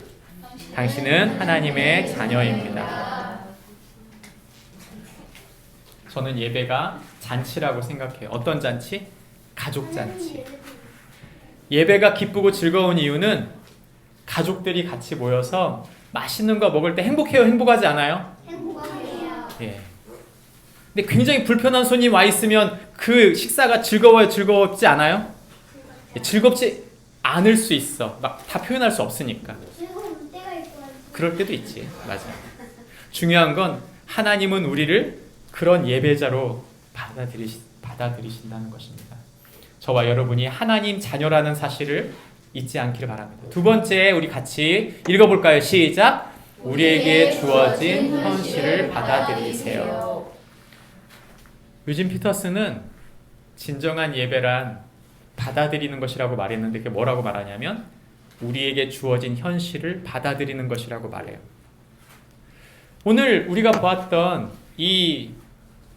당신은 하나님의 자녀입니다. 저는 예배가 잔치라고 생각해요. 어떤 잔치? 가족 잔치. 예배가 기쁘고 즐거운 이유는 가족들이 같이 모여서 맛있는 거 먹을 때 행복해요? 행복하지 않아요? 행복해요. 예. 근데 굉장히 불편한 손님 와 있으면 그 식사가 즐거워요? 즐겁지 않아요? 즐겁지 않을 수 있어. 막 다 표현할 수 없으니까. 즐거운 때가 있고 그럴 때도 있지. 맞아. 중요한 건 하나님은 우리를 그런 예배자로 받아들이신다는 것입니다. 저와 여러분이 하나님 자녀라는 사실을 잊지 않기를 바랍니다. 두 번째, 우리 같이 읽어볼까요? 시작. 우리에게 주어진 현실을 받아들이세요. 유진 피터스는 진정한 예배란 받아들이는 것이라고 말했는데, 그게 뭐라고 말하냐면 우리에게 주어진 현실을 받아들이는 것이라고 말해요. 오늘 우리가 보았던 이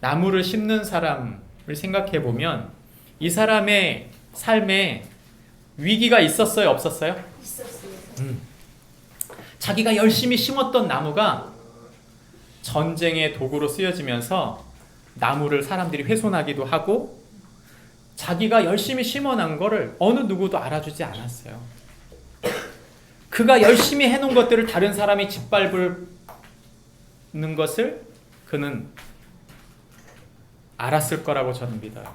나무를 심는 사람을 생각해 보면 이 사람의 삶에 위기가 있었어요? 없었어요? 있었어요. 자기가 열심히 심었던 나무가 전쟁의 도구로 쓰여지면서 나무를 사람들이 훼손하기도 하고, 자기가 열심히 심어놓은 거를 어느 누구도 알아주지 않았어요. 그가 열심히 해놓은 것들을 다른 사람이 짓밟는 것을 그는 알았을 거라고 저는 믿어요.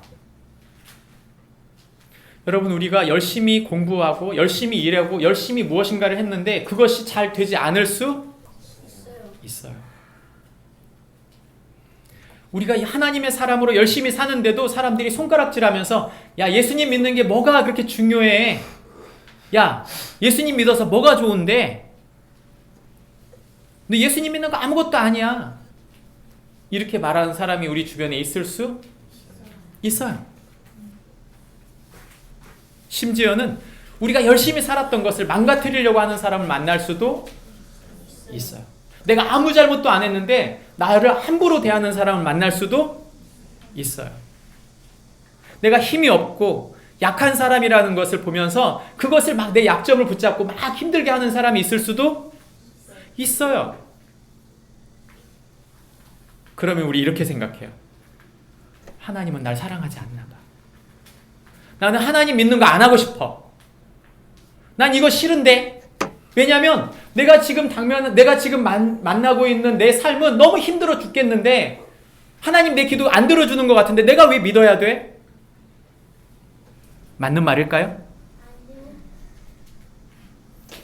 여러분, 우리가 열심히 공부하고 열심히 일하고 열심히 무엇인가를 했는데 그것이 잘 되지 않을 수 있어요. 우리가 하나님의 사람으로 열심히 사는데도 사람들이 손가락질하면서 야, 예수님 믿는 게 뭐가 그렇게 중요해? 야, 예수님 믿어서 뭐가 좋은데? 너 예수님 믿는 거 아무것도 아니야. 이렇게 말하는 사람이 우리 주변에 있을 수 있어요. 심지어는 우리가 열심히 살았던 것을 망가뜨리려고 하는 사람을 만날 수도 있어요. 내가 아무 잘못도 안 했는데 나를 함부로 대하는 사람을 만날 수도 있어요. 내가 힘이 없고 약한 사람이라는 것을 보면서 그것을 막 내 약점을 붙잡고 막 힘들게 하는 사람이 있을 수도 있어요. 그러면 우리 이렇게 생각해요. 하나님은 날 사랑하지 않나 봐. 나는 하나님 믿는 거 안 하고 싶어. 난 이거 싫은데. 왜냐면 내가 지금 만나고 있는 내 삶은 너무 힘들어 죽겠는데 하나님 내 기도 안 들어주는 것 같은데 내가 왜 믿어야 돼? 맞는 말일까요?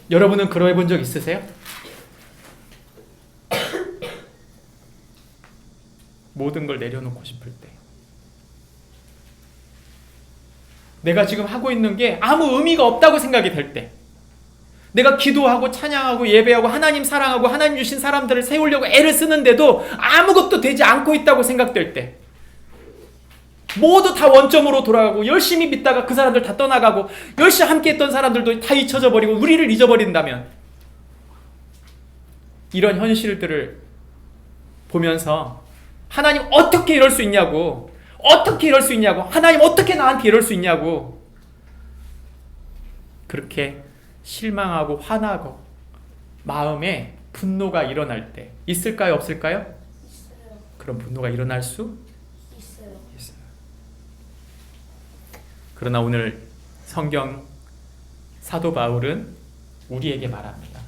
여러분은 그러해 본 적 있으세요? 모든 걸 내려놓고 싶을 때, 내가 지금 하고 있는 게 아무 의미가 없다고 생각이 될 때, 내가 기도하고 찬양하고 예배하고 하나님 사랑하고 하나님 주신 사람들을 세우려고 애를 쓰는데도 아무것도 되지 않고 있다고 생각될 때, 모두 다 원점으로 돌아가고 열심히 믿다가 그 사람들 다 떠나가고 열심히 함께 했던 사람들도 다 잊혀져 버리고 우리를 잊어버린다면, 이런 현실들을 보면서 하나님 어떻게 이럴 수 있냐고, 어떻게 이럴 수 있냐고, 하나님 어떻게 나한테 이럴 수 있냐고, 그렇게 실망하고 화나고 마음에 분노가 일어날 때 있을까요? 없을까요? 있어요. 그런 분노가 일어날 수 있어요. 있어요. 그러나 오늘 성경 사도 바울은 우리에게 말합니다.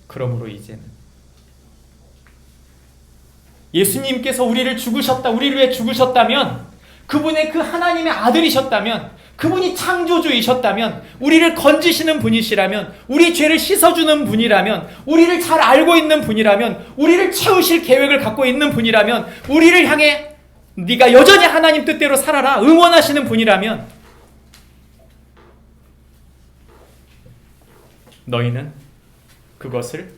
그러므로 이제는 예수님께서 우리를 죽으셨다, 우리를 위해 죽으셨다면, 그분의 그 하나님의 아들이셨다면, 그분이 창조주이셨다면, 우리를 건지시는 분이시라면, 우리 죄를 씻어주는 분이라면, 우리를 잘 알고 있는 분이라면, 우리를 채우실 계획을 갖고 있는 분이라면, 우리를 향해 네가 여전히 하나님 뜻대로 살아라 응원하시는 분이라면, 너희는 그것을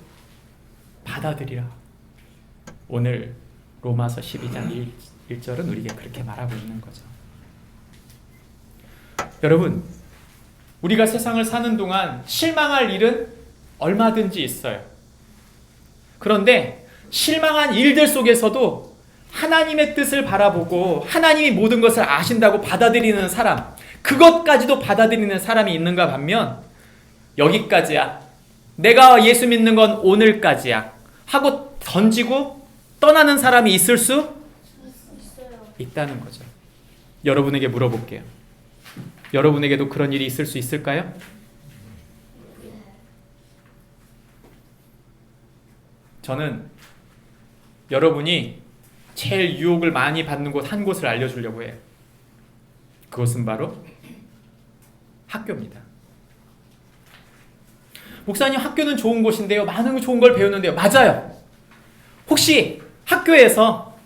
받아들이라. 오늘 로마서 12장 1절은 우리에게 그렇게 말하고 있는 거죠. 여러분, 우리가 세상을 사는 동안 실망할 일은 얼마든지 있어요. 그런데 실망한 일들 속에서도 하나님의 뜻을 바라보고 하나님이 모든 것을 아신다고 받아들이는 사람, 그것까지도 받아들이는 사람이 있는가 반면, 여기까지야, 내가 예수 믿는 건 오늘까지야 하고 던지고 떠나는 사람이 있을 수 있어요. 있다는 거죠. 여러분에게 물어볼게요. 여러분에게도 그런 일이 있을 수 있을까요? 저는 여러분이 제일 유혹을 많이 받는 곳 한 곳을 알려주려고 해요. 그것은 바로 학교입니다. 목사님, 학교는 좋은 곳인데요, 많은 좋은 걸 배우는데요. 맞아요. 혹시 학교에서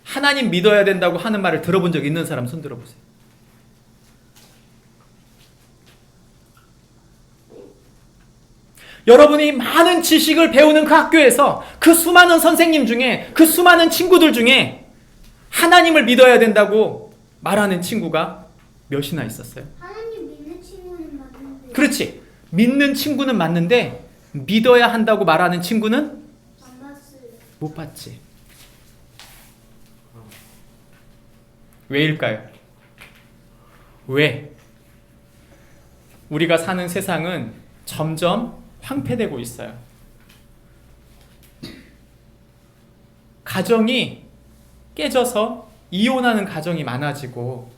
하나님 믿어야 된다고 하는 말을 들어본 적 있는 사람 손 들어보세요. 여러분이 많은 지식을 배우는 그 학교에서 그 수많은 선생님 중에, 그 수많은 친구들 중에 하나님을 믿어야 된다고 말하는 친구가 몇이나 있었어요? 하나님 믿는 친구는 맞는데. 그렇지. 믿는 친구는 맞는데 믿어야 한다고 말하는 친구는 안 봤어요. 못 봤지. 왜일까요? 왜? 우리가 사는 세상은 점점 황폐되고 있어요. 가정이 깨져서 이혼하는 가정이 많아지고,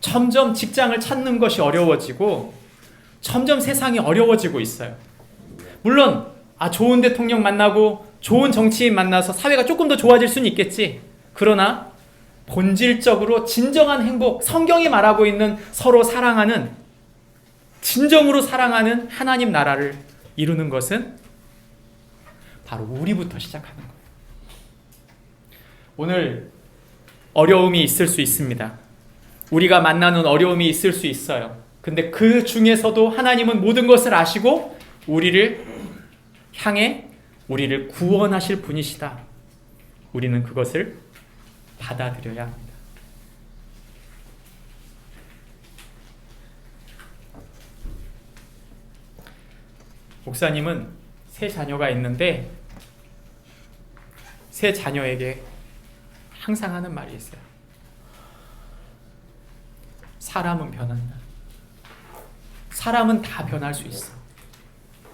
점점 직장을 찾는 것이 어려워지고, 점점 세상이 어려워지고 있어요. 물론 좋은 대통령 만나고 좋은 정치인 만나서 사회가 조금 더 좋아질 수는 있겠지. 그러나 본질적으로 진정한 행복, 성경이 말하고 있는 서로 사랑하는, 진정으로 사랑하는 하나님 나라를 이루는 것은 바로 우리부터 시작하는 거예요. 오늘 어려움이 있을 수 있습니다. 우리가 만나는 어려움이 있을 수 있어요. 근데 그 중에서도 하나님은 모든 것을 아시고 우리를 향해 우리를 구원하실 분이시다. 우리는 그것을 받아들여야 합니다. 목사님은 세 자녀가 있는데 세 자녀에게 항상 하는 말이 있어요. 사람은 변한다. 사람은 다 변할 수 있어.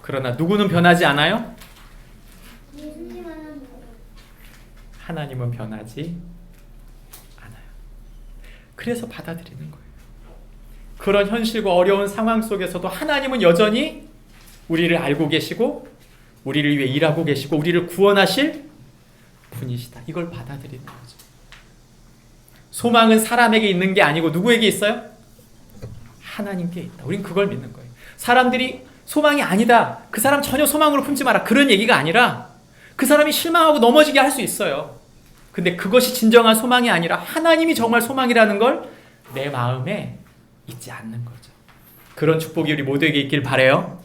그러나 누구는 변하지 않아요? 예수님 하나님. 하나님은 변하지 않아요. 그래서 받아들이는 거예요. 그런 현실과 어려운 상황 속에서도 하나님은 여전히 우리를 알고 계시고 우리를 위해 일하고 계시고 우리를 구원하실 분이시다. 이걸 받아들이는 거죠. 소망은 사람에게 있는 게 아니고 누구에게 있어요? 하나님께 있다. 우린 그걸 믿는 거예요. 사람들이 소망이 아니다, 그 사람 전혀 소망으로 품지 마라, 그런 얘기가 아니라 그 사람이 실망하고 넘어지게 할 수 있어요. 근데 그것이 진정한 소망이 아니라 하나님이 정말 소망이라는 걸 내 마음에 잊지 않는 거죠. 그런 축복이 우리 모두에게 있길 바라요.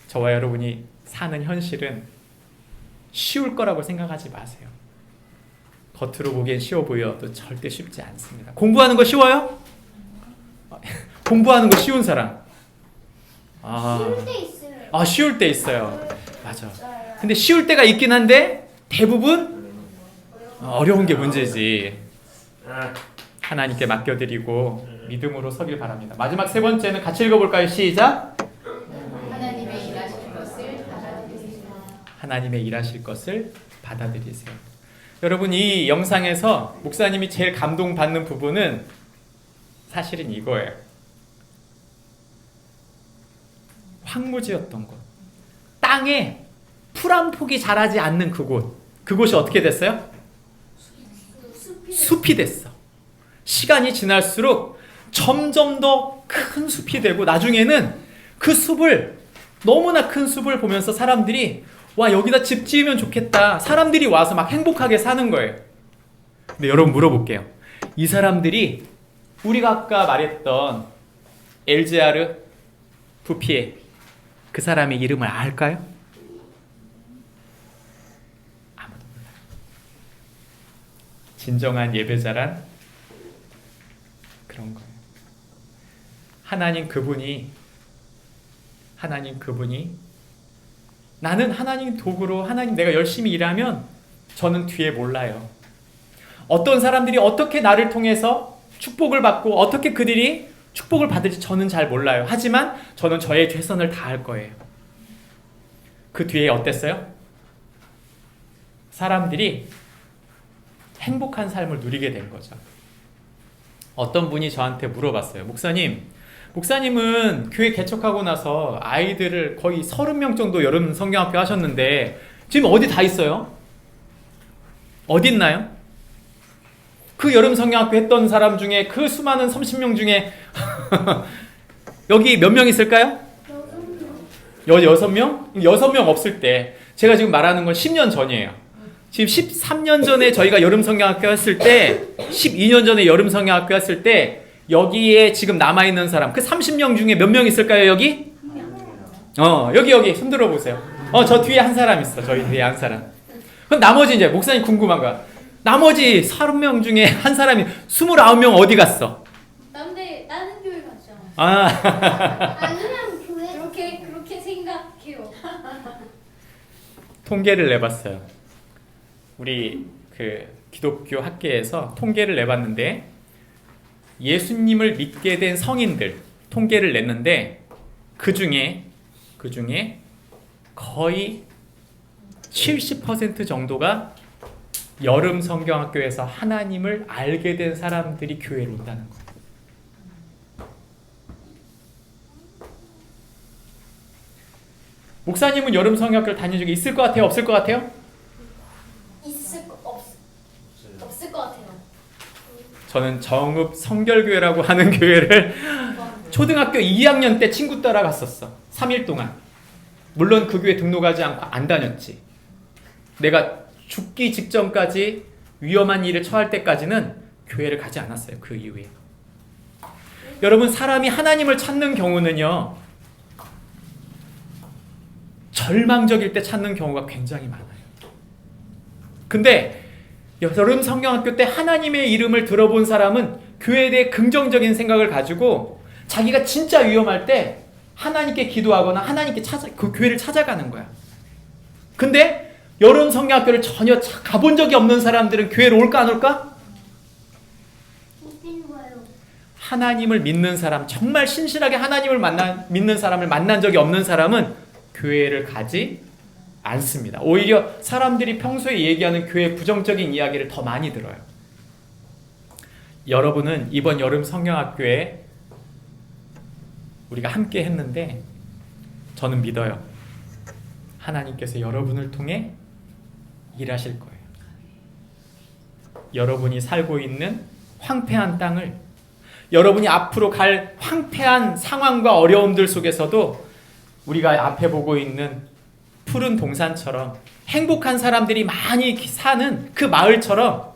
저와 여러분이 사는 현실은 쉬울 거라고 생각하지 마세요. 겉으로 보기엔 쉬워 보여도 절대 쉽지 않습니다. 공부하는 거 쉬워요? 공부하는 거 쉬운 사람? 쉬울 때 있어요. 쉬울 때 있어요. 맞아. 근데 쉬울 때가 있긴 한데 대부분 어려운 게 문제지. 하나님께 맡겨드리고 믿음으로 서길 바랍니다. 마지막 세 번째는 같이 읽어볼까요? 시작. 하나님의 일하실 것을 받아들이세요. 하나님의 일하실 것을 받아들이세요. 여러분, 이 영상에서 목사님이 제일 감동받는 부분은 사실은 이거예요. 황무지였던 것, 땅에 풀 한 폭이 자라지 않는 그곳이 어떻게 됐어요? 숲이 됐어. 시간이 지날수록 점점 더 큰 숲이 되고 나중에는 그 숲을 너무나 큰 숲을 보면서 사람들이 와 여기다 집 지으면 좋겠다. 사람들이 와서 막 행복하게 사는 거예요. 근데 여러분 물어볼게요. 이 사람들이 우리가 아까 말했던 엘제아르 부피에 그 사람의 이름을 알까요? 아무도 몰라요. 진정한 예배자란 그런 거예요. 하나님 그분이 나는 하나님 도구로 하나님 내가 열심히 일하면 저는 뒤에 몰라요. 어떤 사람들이 어떻게 나를 통해서 축복을 받고 어떻게 그들이 축복을 받을지 저는 잘 몰라요. 하지만 저는 저의 최선을 다할 거예요. 그 뒤에 어땠어요? 사람들이 행복한 삶을 누리게 된 거죠. 어떤 분이 저한테 물어봤어요. 목사님은 교회 개척하고 나서 아이들을 거의 30명 정도 여름 성경학교 하셨는데 지금 어디 다 있어요? 어디 있나요? 그 여름 성경학교 했던 사람 중에 그 수많은 30명 중에 여기 몇 명 있을까요? 6명? 6명 없을 때 제가 지금 말하는 건 10년 전이에요. 지금 13년 전에 저희가 여름 성경학교 했을 때 12년 전에 여름 성경학교 했을 때 여기에 지금 남아있는 사람 그 30명 중에 몇 명 있을까요? 여기? 여기 손 들어보세요. 저 뒤에 한 사람 있어. 저희 뒤에 한 사람. 그럼 나머지 이제 목사님 궁금한 거야. 나머지 30명 중에 한 사람이 29명 어디 갔어? 다른 교회 갔잖아. 아니면 교회 그렇게 생각해요. 통계를 내봤어요. 우리 그 기독교 학계에서 통계를 내봤는데 예수님을 믿게 된 성인들 통계를 냈는데 그 중에 거의 70% 정도가 여름 성경학교에서 하나님을 알게 된 사람들이 교회로 온다는 거예요. 목사님은 여름 성경학교를 다닌 적이 있을 것 같아요? 없을 것 같아요? 없을 것 같아요. 저는 정읍 성결교회라고 하는 교회를 초등학교 2학년 때 친구 따라 갔었어. 3일 동안. 물론 그 교회 등록하지 않고 안 다녔지. 내가 죽기 직전까지 위험한 일을 처할 때까지는 교회를 가지 않았어요. 그 이후에. 여러분 사람이 하나님을 찾는 경우는요. 절망적일 때 찾는 경우가 굉장히 많아요. 근데 여름 성경학교 때 하나님의 이름을 들어본 사람은 교회에 대해 긍정적인 생각을 가지고 자기가 진짜 위험할 때 하나님께 기도하거나 하나님께 그 교회를 찾아가는 거야. 근데 여름 성경학교를 전혀 가본 적이 없는 사람들은 교회로 올까 안 올까? 하나님을 믿는 사람, 정말 신실하게 하나님을 믿는 사람을 만난 적이 없는 사람은 교회를 가지 않습니다. 오히려 사람들이 평소에 얘기하는 교회의 부정적인 이야기를 더 많이 들어요. 여러분은 이번 여름 성경학교에 우리가 함께 했는데 저는 믿어요. 하나님께서 여러분을 통해 일하실 거예요. 여러분이 살고 있는 황폐한 땅을 여러분이 앞으로 갈 황폐한 상황과 어려움들 속에서도 우리가 앞에 보고 있는 푸른 동산처럼 행복한 사람들이 많이 사는 그 마을처럼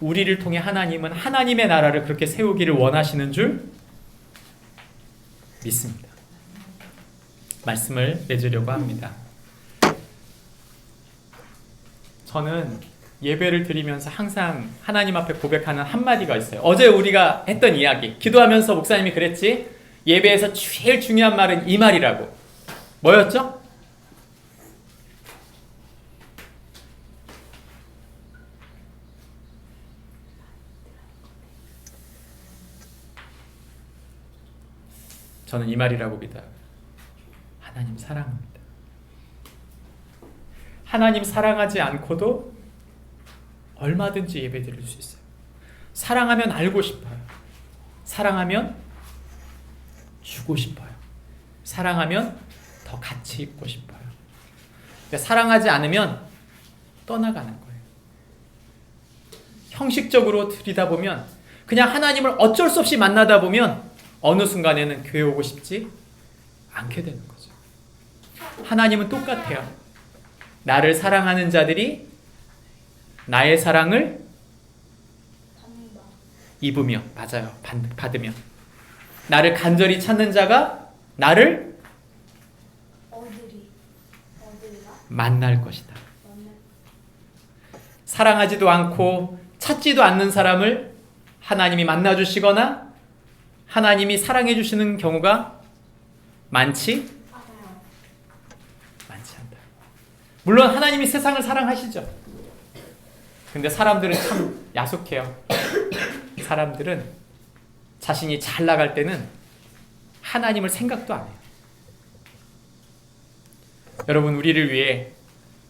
우리를 통해 하나님은 하나님의 나라를 그렇게 세우기를 원하시는 줄 믿습니다. 말씀을 맺으려고 합니다. 저는 예배를 드리면서 항상 하나님 앞에 고백하는 한마디가 있어요. 어제 우리가 했던 이야기, 기도하면서 목사님이 그랬지? 예배에서 제일 중요한 말은 이 말이라고. 뭐였죠? 저는 이 말이라고 믿어요. 하나님 사랑합니다. 하나님 사랑하지 않고도 얼마든지 예배 드릴 수 있어요. 사랑하면 알고 싶어요. 사랑하면 주고 싶어요. 사랑하면 더 같이 있고 싶어요. 근데 사랑하지 않으면 떠나가는 거예요. 형식적으로 들이다보면 그냥 하나님을 어쩔 수 없이 만나다 보면 어느 순간에는 교회 오고 싶지 않게 되는 거죠. 하나님은 똑같아요. 나를 사랑하는 자들이 나의 사랑을 입으며, 맞아요, 받으며, 나를 간절히 찾는 자가 나를 만날 것이다. 사랑하지도 않고 찾지도 않는 사람을 하나님이 만나주시거나 하나님이 사랑해 주시는 경우가 많지 않다. 물론 하나님이 세상을 사랑하시죠. 근데 사람들은 참 야속해요. 사람들은 자신이 잘 나갈 때는 하나님을 생각도 안 해요. 여러분, 우리를 위해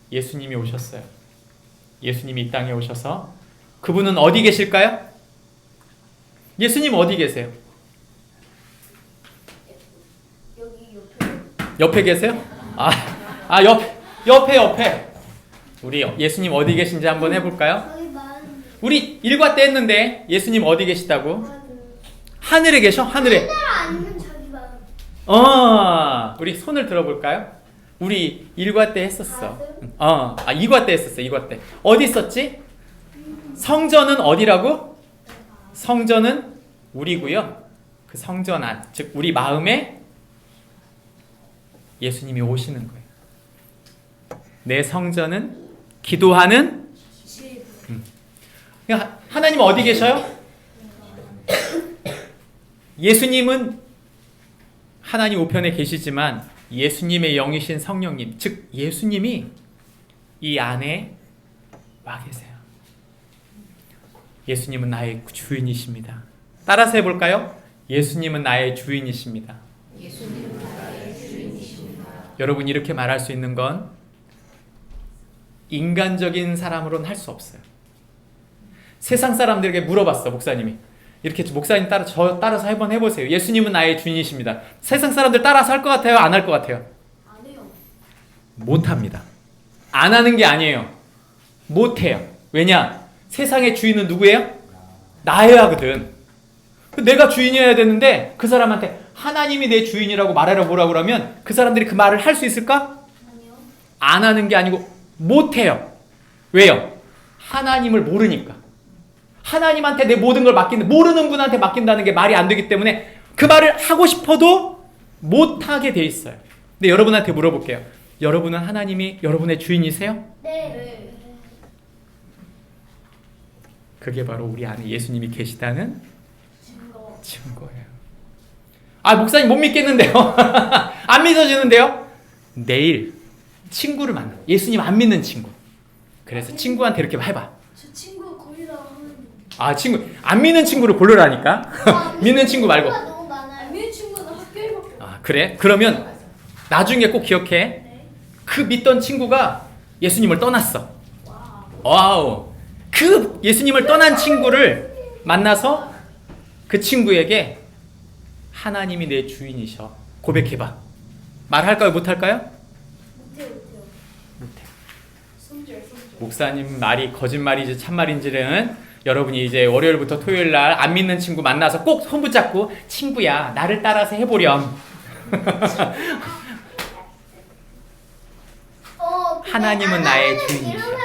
예수님이 오셨어요. 예수님이 이 땅에 오셔서 그분은 어디 계실까요? 예수님 어디 계세요? 여기 옆에. 옆에 계세요? 옆에. 우리 예수님 어디 계신지 한번 해볼까요? 저기 만. 우리 일과 때 했는데 예수님 어디 계시다고? 하늘에 계셔? 하늘에. 아니면 자기 마음. 우리 손을 들어볼까요? 우리 일과 때 했었어. 가슴? 이과 때 했었어. 이과 때. 어디 있었지? 성전은 어디라고? 성전은 우리고요. 그 성전 안, 즉 우리 마음에 예수님이 오시는 거예요. 내 성전은 기도하는 그러니까 하나님은 어디 계셔요? 예수님은 하나님 우편에 계시지만 예수님의 영이신 성령님, 즉 예수님이 이 안에 와 계세요. 예수님은 나의 주인이십니다. 따라서 해볼까요? 예수님은 나의 주인이십니다. 여러분, 이렇게 말할 수 있는 건 인간적인 사람으로는 할 수 없어요. 세상 사람들에게 물어봤어, 목사님이. 이렇게 목사님 따라서 한번 해보세요. 예수님은 나의 주인이십니다. 세상 사람들 따라서 할 것 같아요? 안 할 것 같아요? 안 해요. 못합니다. 안 하는 게 아니에요. 못해요. 왜냐? 세상의 주인은 누구예요? 나여야 하거든. 내가 주인이어야 되는데 그 사람한테 하나님이 내 주인이라고 말하라 뭐라고 그러면 그 사람들이 그 말을 할 수 있을까? 아니요. 안 하는 게 아니고 못해요. 왜요? 하나님을 모르니까. 하나님한테 내 모든 걸 맡긴다. 모르는 분한테 맡긴다는 게 말이 안 되기 때문에 그 말을 하고 싶어도 못하게 돼 있어요. 근데 여러분한테 물어볼게요. 여러분은 하나님이 여러분의 주인이세요? 네. 그게 바로 우리 안에 예수님이 계시다는 증거. 증거예요. 목사님 못 믿겠는데요? 안 믿어지는데요? 내일 친구를 만나. 예수님 안 믿는 친구. 그래서 친구한테 이렇게 해봐. 저 친구 거의 다 하는. 친구 안 믿는 친구를 고르라니까. 믿는 친구 말고. 너무 많아요. 안 믿는 친구는 학교에밖에. 그래? 그러면 나중에 꼭 기억해. 그 믿던 친구가 예수님을 떠났어. 와우. 그 예수님을 떠난 친구를 만나서 그 친구에게 하나님이 내 주인이셔. 고백해봐. 말할까요? 못할까요? 못해요. 못해. 손절. 목사님 말이 거짓말인지 참말인지는 여러분이 이제 월요일부터 토요일 날 안 믿는 친구 만나서 꼭 손 붙잡고 친구야 나를 따라서 해보렴. 하나님은 나의 주인이시여. 이러면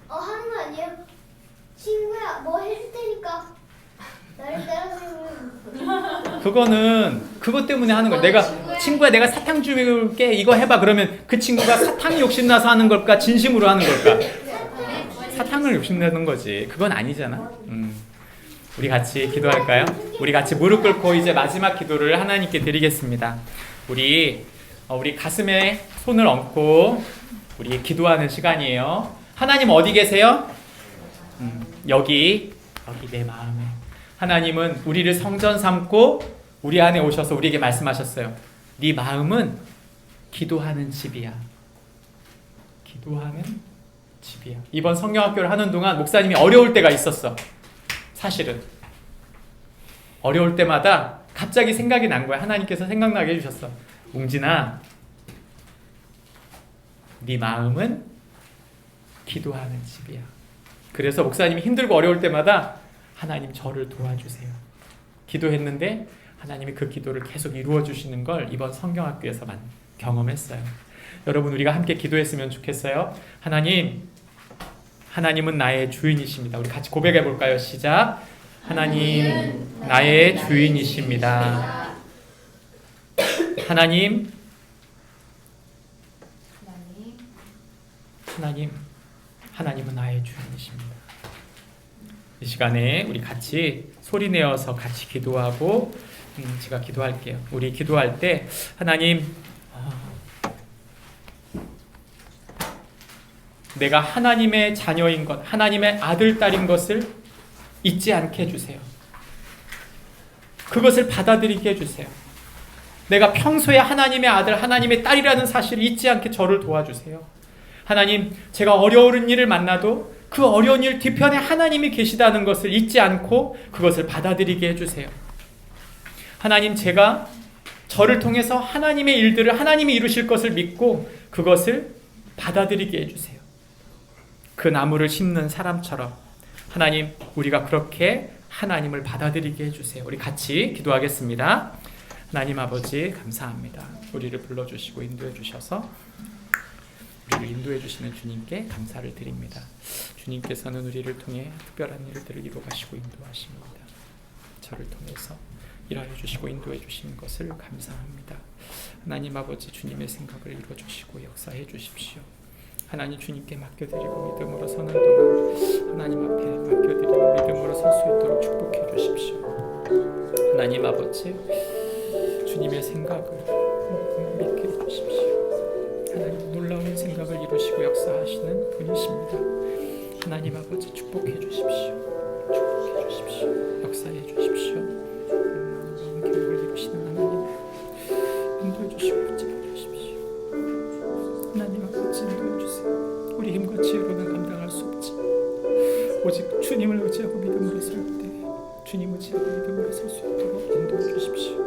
하는 거 아니에요? 친구야 뭐 해줄 테니까 나를 따라서 해보렴. 그것 때문에 하는 거야. 친구야 내가 사탕 줄게 이거 해봐 그러면 그 친구가 사탕이 욕심나서 하는 걸까 진심으로 하는 걸까? 사탕을 욕심내는 거지. 그건 아니잖아. 우리 같이 기도할까요? 우리 같이 무릎 꿇고 이제 마지막 기도를 하나님께 드리겠습니다. 우리 가슴에 손을 얹고 우리 기도하는 시간이에요. 하나님 어디 계세요? 여기 내 마음에. 하나님은 우리를 성전 삼고 우리 안에 오셔서 우리에게 말씀하셨어요. 네 마음은 기도하는 집이야. 기도하는 집이야. 이번 성경학교를 하는 동안 목사님이 어려울 때가 있었어. 사실은 어려울 때마다 갑자기 생각이 난 거야. 하나님께서 생각나게 해주셨어. 웅진아, 네 마음은 기도하는 집이야. 그래서 목사님이 힘들고 어려울 때마다 하나님 저를 도와주세요. 기도했는데 하나님이 그 기도를 계속 이루어 주시는 걸 이번 성경학교에서만 경험했어요. 여러분 우리가 함께 기도했으면 좋겠어요. 하나님은 나의 주인이십니다. 우리 같이 고백해 볼까요? 시작. 하나님 나의 주인이십니다. 하나님은 나의 주인이십니다. 이 시간에 우리 같이 소리 내어서 같이 기도하고 제가 기도할게요. 우리 기도할 때 하나님 내가 하나님의 자녀인 것, 하나님의 아들, 딸인 것을 잊지 않게 해주세요. 그것을 받아들이게 해주세요. 내가 평소에 하나님의 아들, 하나님의 딸이라는 사실을 잊지 않게 저를 도와주세요. 하나님, 제가 어려운 일을 만나도 그 어려운 일 뒤편에 하나님이 계시다는 것을 잊지 않고 그것을 받아들이게 해주세요. 하나님, 제가 저를 통해서 하나님의 일들을 하나님이 이루실 것을 믿고 그것을 받아들이게 해주세요. 그 나무를 심는 사람처럼 하나님, 우리가 그렇게 하나님을 받아들이게 해주세요. 우리 같이 기도하겠습니다. 하나님 아버지 감사합니다. 우리를 불러주시고 인도해 주셔서 우리를 인도해 주시는 주님께 감사를 드립니다. 주님께서는 우리를 통해 특별한 일들을 이루어가시고 인도하십니다. 저를 통해서 일하여 주시고 인도해 주시는 것을 감사합니다. 하나님 아버지 주님의 생각을 이루어 주시고 역사해 주십시오. 하나님 주님께 맡겨드리고 믿음으로 서는 동안 하나님 앞에 맡겨드리고 믿음으로 설 수 있도록 축복해 주십시오. 하나님 아버지 주님의 생각을 믿게 해주십시오. 하나님 놀라운 생각을 이루시고 역사하시는 분이십니다. 하나님 아버지 축복해 주십시오. 축복해 주십시오. 역사해 주십시오. 놀라운 계획을 이루시는 하나님 인도해 주시고 붙잡아 주십시오. 하나님 아버지 인도해 주세요. 우리 힘과 지혜로는 감당할 수 없지. 오직 주님을 의지하고 믿음으로 설 때 주님 의지하고 믿음으로 설 수 있도록 인도해 주십시오.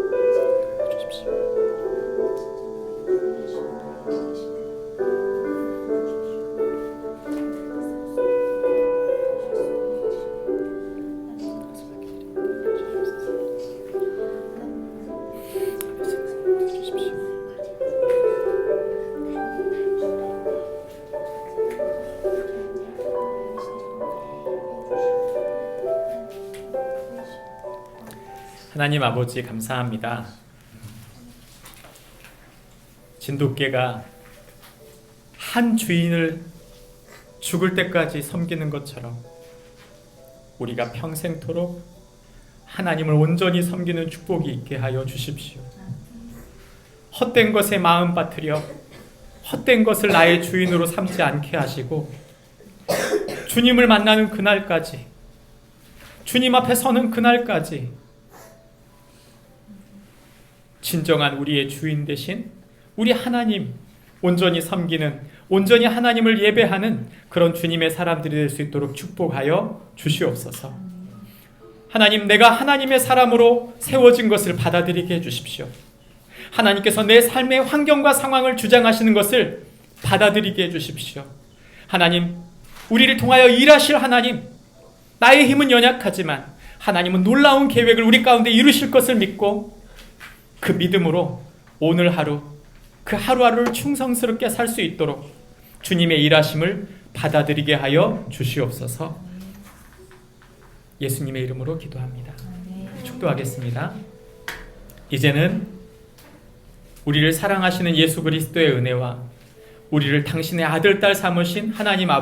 하나님 아버지 감사합니다. 진돗개가 한 주인을 죽을 때까지 섬기는 것처럼 우리가 평생토록 하나님을 온전히 섬기는 축복이 있게 하여 주십시오. 헛된 것에 마음 빠뜨려 헛된 것을 나의 주인으로 삼지 않게 하시고 주님을 만나는 그날까지, 주님 앞에 서는 그날까지 진정한 우리의 주인 되신 우리 하나님 온전히 섬기는, 온전히 하나님을 예배하는 그런 주님의 사람들이 될 수 있도록 축복하여 주시옵소서. 하나님, 내가 하나님의 사람으로 세워진 것을 받아들이게 해주십시오. 하나님께서 내 삶의 환경과 상황을 주장하시는 것을 받아들이게 해주십시오. 하나님, 우리를 통하여 일하실 하나님, 나의 힘은 연약하지만 하나님은 놀라운 계획을 우리 가운데 이루실 것을 믿고 그 믿음으로 오늘 하루, 그 하루하루를 충성스럽게 살 수 있도록 주님의 일하심을 받아들이게 하여 주시옵소서. 예수님의 이름으로 기도합니다. 축도하겠습니다. 이제는 우리를 사랑하시는 예수 그리스도의 은혜와 우리를 당신의 아들, 딸 삼으신 하나님 아버지